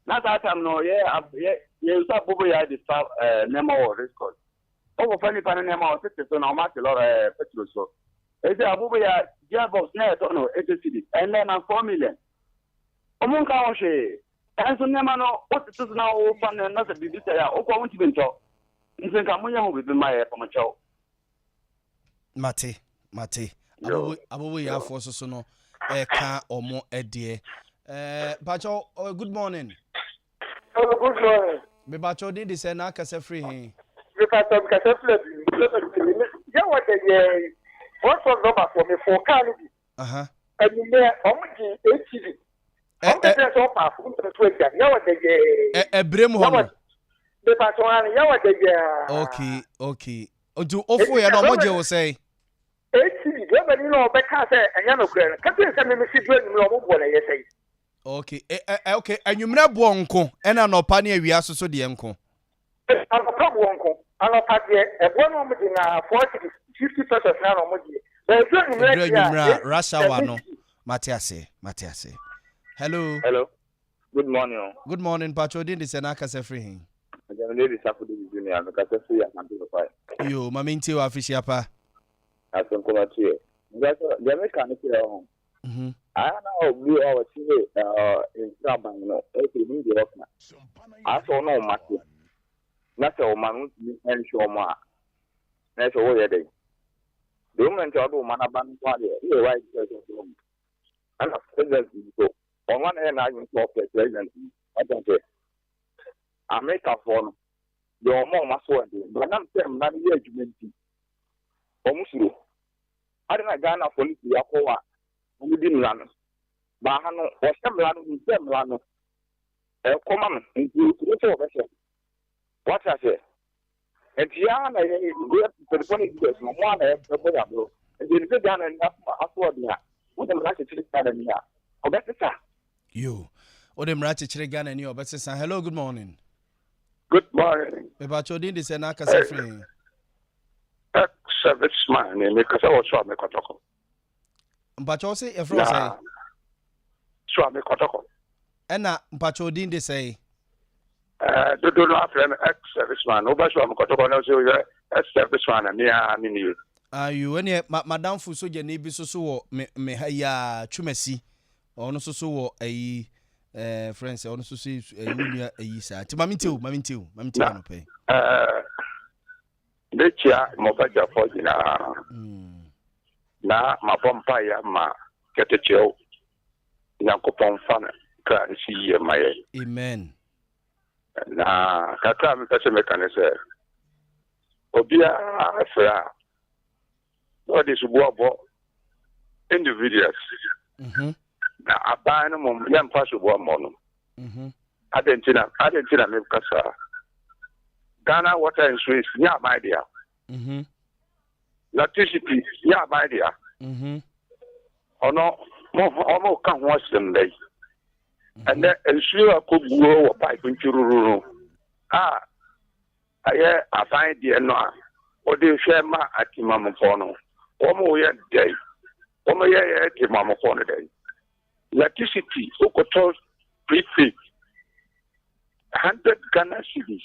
Not that time no, yeah, you start Bobby I the name or this code. Over funny pan name or 60 so now much a lot of petrol so. Is there a Bobby Jabos net on no city and then I'm 4 million. Among our share. And so never know what it is now open and not a big say, oh, I want to be talk. You think I'm young with my show. Mate. Abu ya force so no ka omo edie. Bacho, good morning. Oh, good morning. Me bacho did this na kase free hin. Me bacho kase free. Yeah, what the what was number for me for car. And you may omji HTV. Okay. Do ofo ya no moje wo say. Okay. Okay. Anwumre bo nko ena no pa na awia so de nko. Anopa bo nko. Anopa de ebo no mo de na 40-50% na no mo de. Anwumre rasha wa no. Matiase. Hello. Good morning. Good morning, Pacho. Did this and I can say free him. I'm lady Saturday Junior. I can say I can do the yo, Maminti or official pa. I can come out here. That's the American here home. I know we are in Saban, no, I saw no matter. Not a man and show ma. That's all your day. The woman to do Manaban party, you're right. And a president go. On one hand, I can talk to the president. I don't say. I make a phone. Your mom must want to, but I'm saying, not the judgment. Almost. I don't know, Ghana police, Yakoa, who didn't run. Bahano, or some run, a common, into the vessel. What I say? And Tiana, the funny person, one and then sit down and afford that. What am I to stand in here? Oh, that's it. You. What am I to Chirigan and you? But hello, good morning. Good morning. About did this and I can say free. Serviceman, because I was Swami Kotoko. But you say, if you say Swami Kotoko. And now, Pacho didn't they say, do not have an ex serviceman. Nobody Swami Kotoko knows you, ex serviceman, and yeah, I mean you. You any Madame Fuso Janibi so me ya Chumesi, or no so a friends, or no so see a yisa. Mamintu, no pay. Nature, Mobaja for na my vampire, ma get a chill. Nakopon fan, can see my amen. Na Katam Pessimecanic. Obia, Fra. What is what individuals? Now, I buy no more young possible mono. Argentina, Mikasa. Ghana water and Swiss, yeah, my dear. Electricity, yeah, my dear. Or no, more can watch them day. And then ensure I could grow a pipe in Chururu. I find the no. Or they share my at Mamma Fono. Omo ya day. Omo ya at Mamma Fono day. Electricity, Okotos, prepaid. 100 Ghana cities.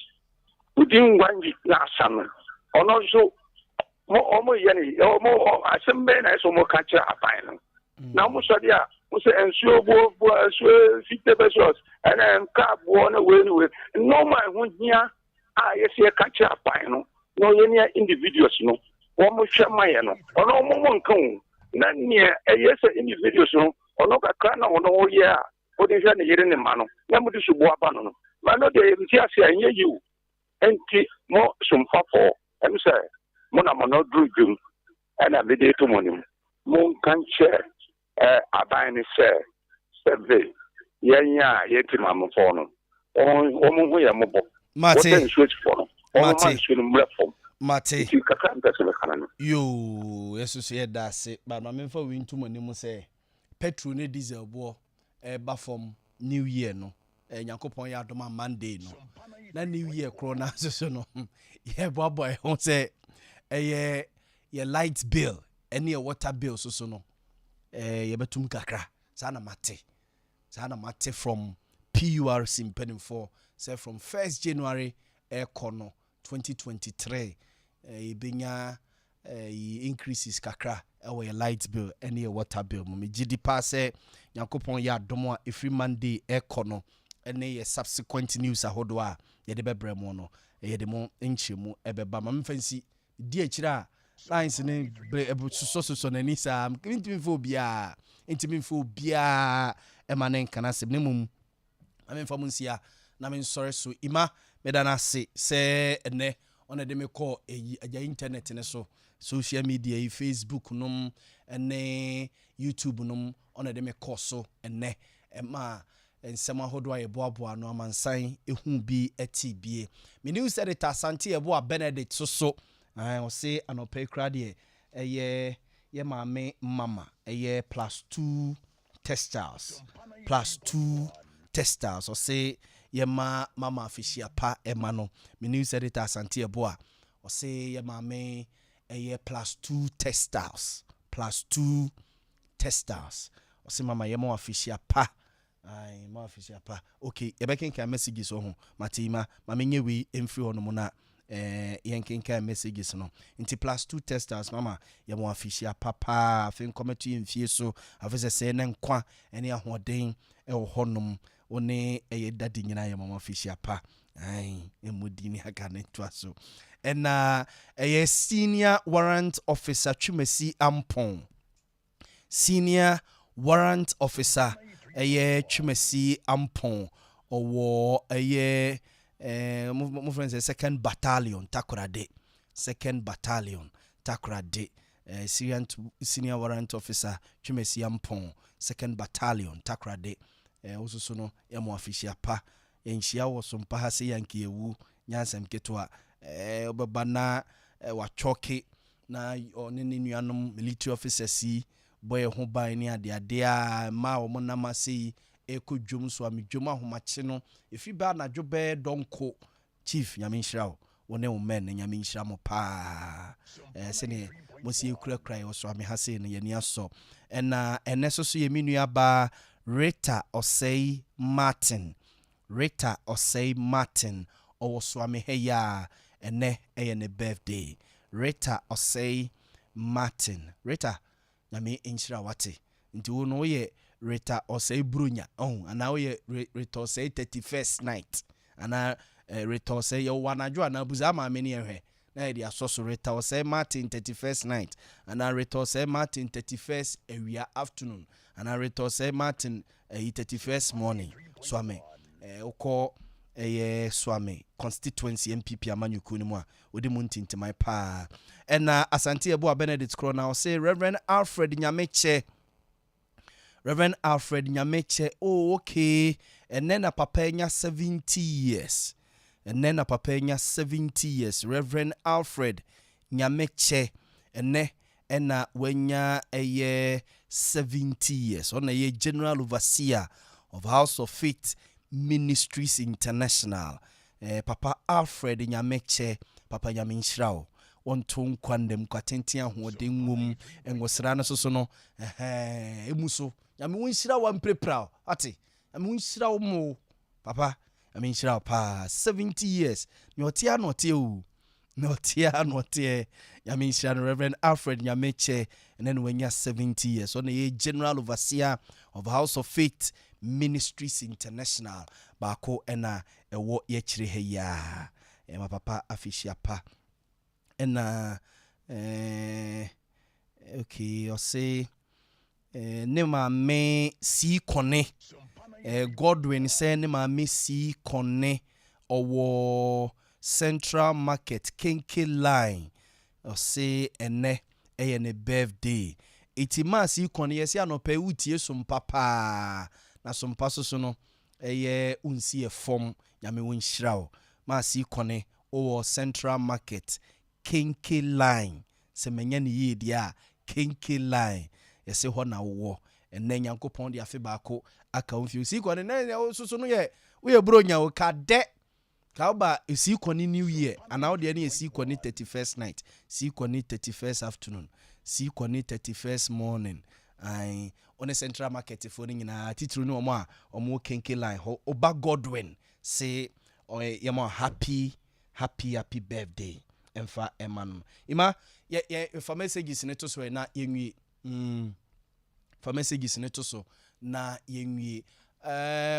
Within 1 week last summer. Or also, more yenny, or more, as a man as more catcher a final. Now, Musadia was ensure both were 50 pesos and then cab one away with no man won't near. I see a catcher a final. No, any individuals, no. One more Shamayano, or no more come. None near a yes individuals, no, or no Kana or no year. What is any year in the man? Number to Subuabano. Mano de Mtiasia near you. And more some papa, and say, Monamono drew and a video to money. Moon can share a buying share. Survey. Yet, Mamma Fono. Oh, we are mobile. Mate. Switch for Mate. You, yes, you say that's it. But my men for win too many say petrol ne diesel war. eba from new year no nyankopon ya adoma Monday no na new year kro na so no ye boy ho say ye light bill any water bill so no ye betum kakra sana mate from PURC mpedin say from 1st January kono 2023 benya increases kakra your light bill any water bill me gidi pass nyankopon ya domo every Monday kono any subsequent news ahodo a ye de bebre mo no ye de mo enchemu ebeba ma mfansi di akira lines ne so na ni sa intimi fo bia emanen kana se nemum amen famunsia na men sorry so ima medana se ene ona de me call aja internet ne so social media Facebook num ene YouTube num ona de me call so ene ema ensema hodo aye boaboa no amansan ehu bi atibie me news editor Asante ebo Benedict so o say anope krade eye ye mama eye +2 textiles o say ye mama afishia pa ema no me news editor Asante ebo o say ye mama eye +2 textiles o say mama ye mama afishia pa ai ma official pa okay e be kenkan messages so ho matima ma menye we emfiri ho no mo na yenkenkan messages no nti +2 testers mama ye mo official papa afin comment yemfie so afese se ne nkwa ene ahoden e wo honom one eye dadi nyina ye mo official pa ai emudi ni aka ne to so ena eye senior warrant officer Twumasi Ampon senior warrant officer eye Twumasi Ampon owo eye mo friends second battalion Takoradi senior warrant officer Twumasi Ampon second battalion Takoradi osusu no emo official pa enhia wo Sompa ha se yanke ewu nyansem ketwa obeba na wa choke na oni nuanom military officers boy ho ban ni ade a ma wo monama sei ekodwom so amedwom ahomache no efi ba na dwobe donko chief nyamenhira wo ne wo men nyamenhira mo pa sene mosi ekura wo so ame ha sei no ye ni aso na eneso so ye minua ba Rita Osei Martin owo so ame he ya ene eye ne birthday Rita Osei Martin Rita nyame enhira wate nti wo no ye Rita Osei Brunya ana wo ye Rita Osei 31st night ana Rita Osei yo wanajo ana buza ma me ne ehwe na ye dia so Rita Osei Martin 31st night ana Rita Osei Martin 31st ewia afternoon ana Rita Osei Martin 31st morning so ame uko swame constituency MPP amanyuku ni mu a odi mu ntintimai pa ena Asante ebo Benedict Kro na o say Reverend Alfred Nyameche oh okay enena papa enya 70 years Reverend Alfred Nyameche ena wenya 70 years ona ye general overseer of House of Faith Ministries International Papa Alfred Nyameche Papa Nyamenhirao wonto nkwandem kwatentia hoden ngum engosra no so no emuso nyame wonhira wa mprepra ate nyame wonhira wo mo papa nyamenhirao pa 70 years nyotia nyamenhira no Reverend Alfred Nyameche and then when you're 70 years on the general overseer of House of Faith Ministries International bako ena ewo yechire he ya my papa afishia pa ena okay I say nema me si kone Godwin say nema me si kone owo Central Market Kenke line I say ene eye birthday itimasi kone yesi anope utie Sompa pa na Sompa so no eye unsi efom nyame wonhyira ma si kone o Central Market Kenke line se menya ne yedi a Kenke line yesi ho na wo enne nyankopon de afe baako aka mfio si kwa na so no ye we bro nya o ka de ka ba esi kwa ni new year ana o de na esi kwa ni 31st night si kwa ni 31st afternoon si kwa ni 31st morning ai on central market for ni nyina titru ni omo a omo kenke line oba Godwin say yamo happy birthday emfa eman ima for messages ne to so na yenwie for messages ne to so na yenwie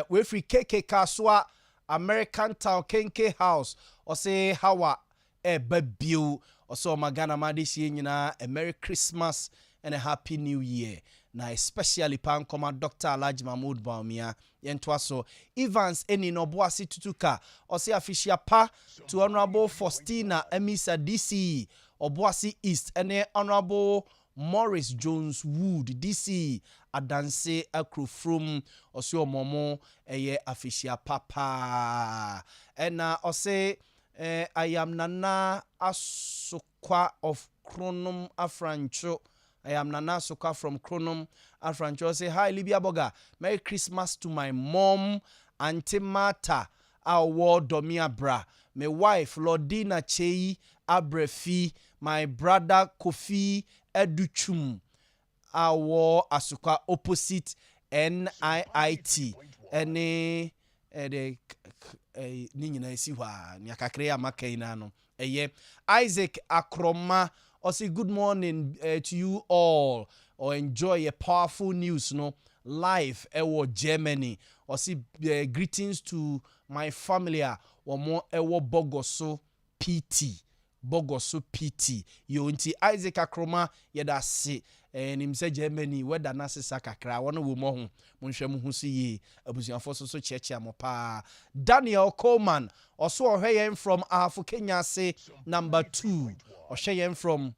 we free KK Kaswa American Town Kenke House or say hawa babio or so magana madisi nyina a Merry Christmas and a Happy New Year. Na especially pan koma Dr. Alhaji Mahmoud Baumia yentwa so Evans eni no boasi tutuka or say official pa to Honorable Faustina Emisa DC Obuasi East and Honorable Morris Jones Wood DC adanse akro from osio momo eye official papa and ose I am Nana Asukwa of Chronom Afrancho. I am Nana Asukwa from Chronom Afrancho. Say hi Libya Boga. Merry Christmas to my mom Auntie Martha Awo Domia Bra. My wife Lordina Chei Abrefi. My brother Kofi Educhum Awo Asukwa opposite NIIT. Any ni nyina esi hwa ni akakre ya makaina no Isaac Akroma or say good morning to you all or enjoy a powerful news no live ewo Germany or say greetings to my family or more ewo Bogoso PT yo nti Isaac Akroma yeda se nim se Germany weda na sesa kakra wono wo mo ho monhwem ho so yi abusuafo so cheche amopa Daniel Coleman also ohweyen from Afu Kenya say number 2 ohweyen from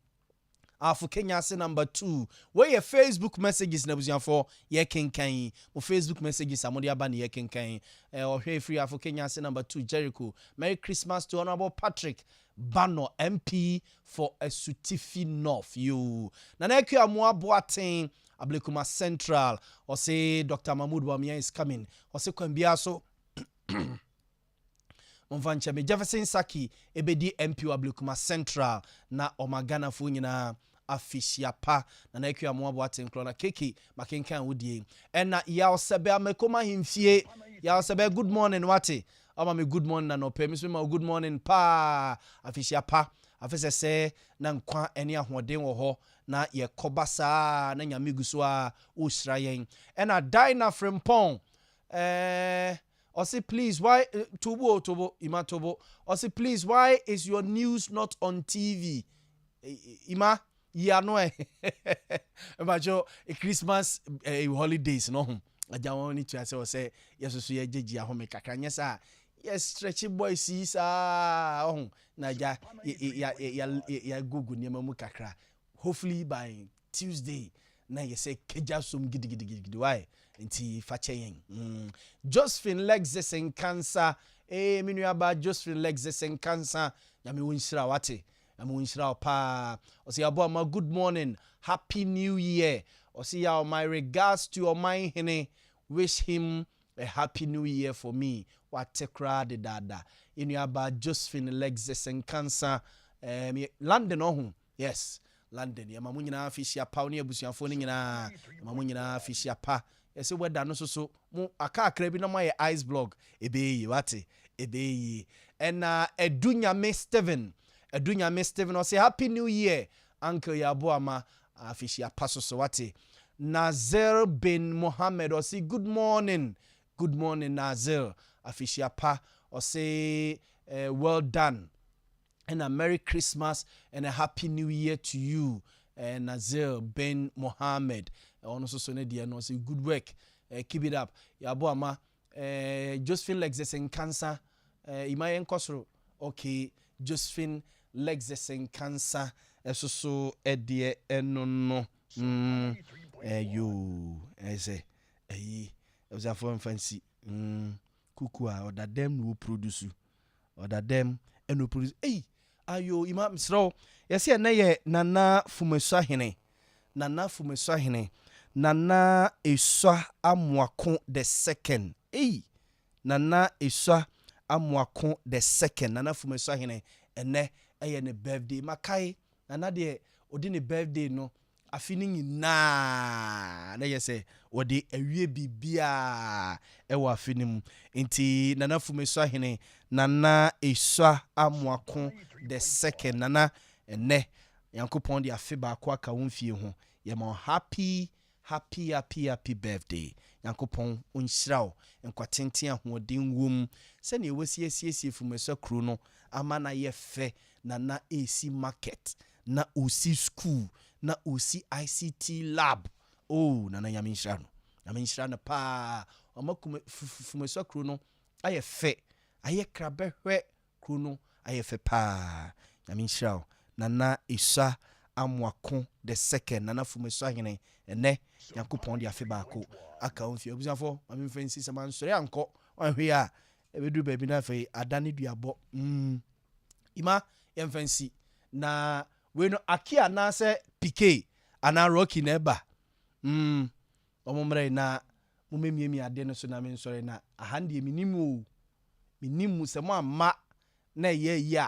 Afu Kenya say number 2 where your Facebook messages na abusuafo ye kenkan mo Facebook messages amode aba na ye kenkan ohwe free Afu Kenya say number 2 Jericho. Merry Christmas to Honorable Patrick Bano MP for Esutifi North. You Naneku Amwa Boating Ablekuma Central or say Dr. Mahmoud Wamia is coming or say Kwembiaso Monvanchame Jefferson Saki Ebedi MP Ablekuma Central na Omagana Funyina afishia pa Naneku Amwa Boating Clona Keki Makinkan Woodie and na Yao Sebe Amekoma Himfie Yao Sebe good morning wati me good morning na no pay me good morning pa afishia pa afese se na nkwa ene ahoden wo ho na ye kobasa na nyamiguso a osra yen and a dina frempon or say please why tobo imatobo or say please why is your news not on TV ima ya no majo Christmas holidays no ajawo ni to say yesusu ye jeji ahome kakra nyesa yes stretchy boy sees na ya gugu ni mamu kakra hopefully by Tuesday na you say keja sum gidi why nti facheyen Josephine Lexus and cancer minu aba Josephine Lexus and cancer nyame wonshira wate nyame wonshira pa o say abo ma good morning happy new year o say ya my regards to your my hene wish him a happy new year for me. What tekra de dada. Inu aba Josephine Lexus and cancer. London oh yes. London. Ya mamu nyina afishia pa oni abusuafo ni nyina. Mamu nyina afishia pa. Yese weda no so mu aka akra bi na my ice blog. Ebeyi wate. Ebeyi. And Edunyame Steven. Edunyame Steven or say happy new year. Uncle Yaboama afishia pa so wate. Nazir bin Mohammed or say good morning Nazir afishia pa or say well done and a Merry Christmas and a Happy New Year to you Nazir bin Mohammed also so ne dia no say good work keep it up yabo ama Josephine Lexus and cancer imayen kosro okay Josephine Lexus and cancer so edie enono you say was a phone fancy kukua or that them will produce or that them and will produce ayo imam sro yes na ye nana fumesahene Nana Eswa Amwako the second. Nana Eswa Amwako the second. Nana Fumeswa hine ene ne birthday. Makai nana de odi ne birthday no afini na yese odi ewie bibia ewa afini mu. Inti nana Fumeswa hine Nana Eswa Amwako the second. Nana ene Yankopon de afe ba kwa ka wonfie ho. Yema happy birthday. Yankopon onhyiraw enkwatenten ahoden wom se ne wosiesie fumeso kru no ama na ye fe na AC market na OC school na OC ICT lab. Oh nana yaminhyira no pa amakum fumeso kru no aye fe aye krabehwe kru no aye fe pa yaminhyira Nana Eswa Amwako the second. Nana Fumeso hene ene Yankopon de afe baako aka onfie obusafo mami fancy sama nsore anko onhwe a ebedu baabi na fe adane duabo ima yem fancy na we no akia na se PK ana Rocky na eba omomre na mumemiemi ade no so na me nsore na ahande minimu se mo amma na ye ya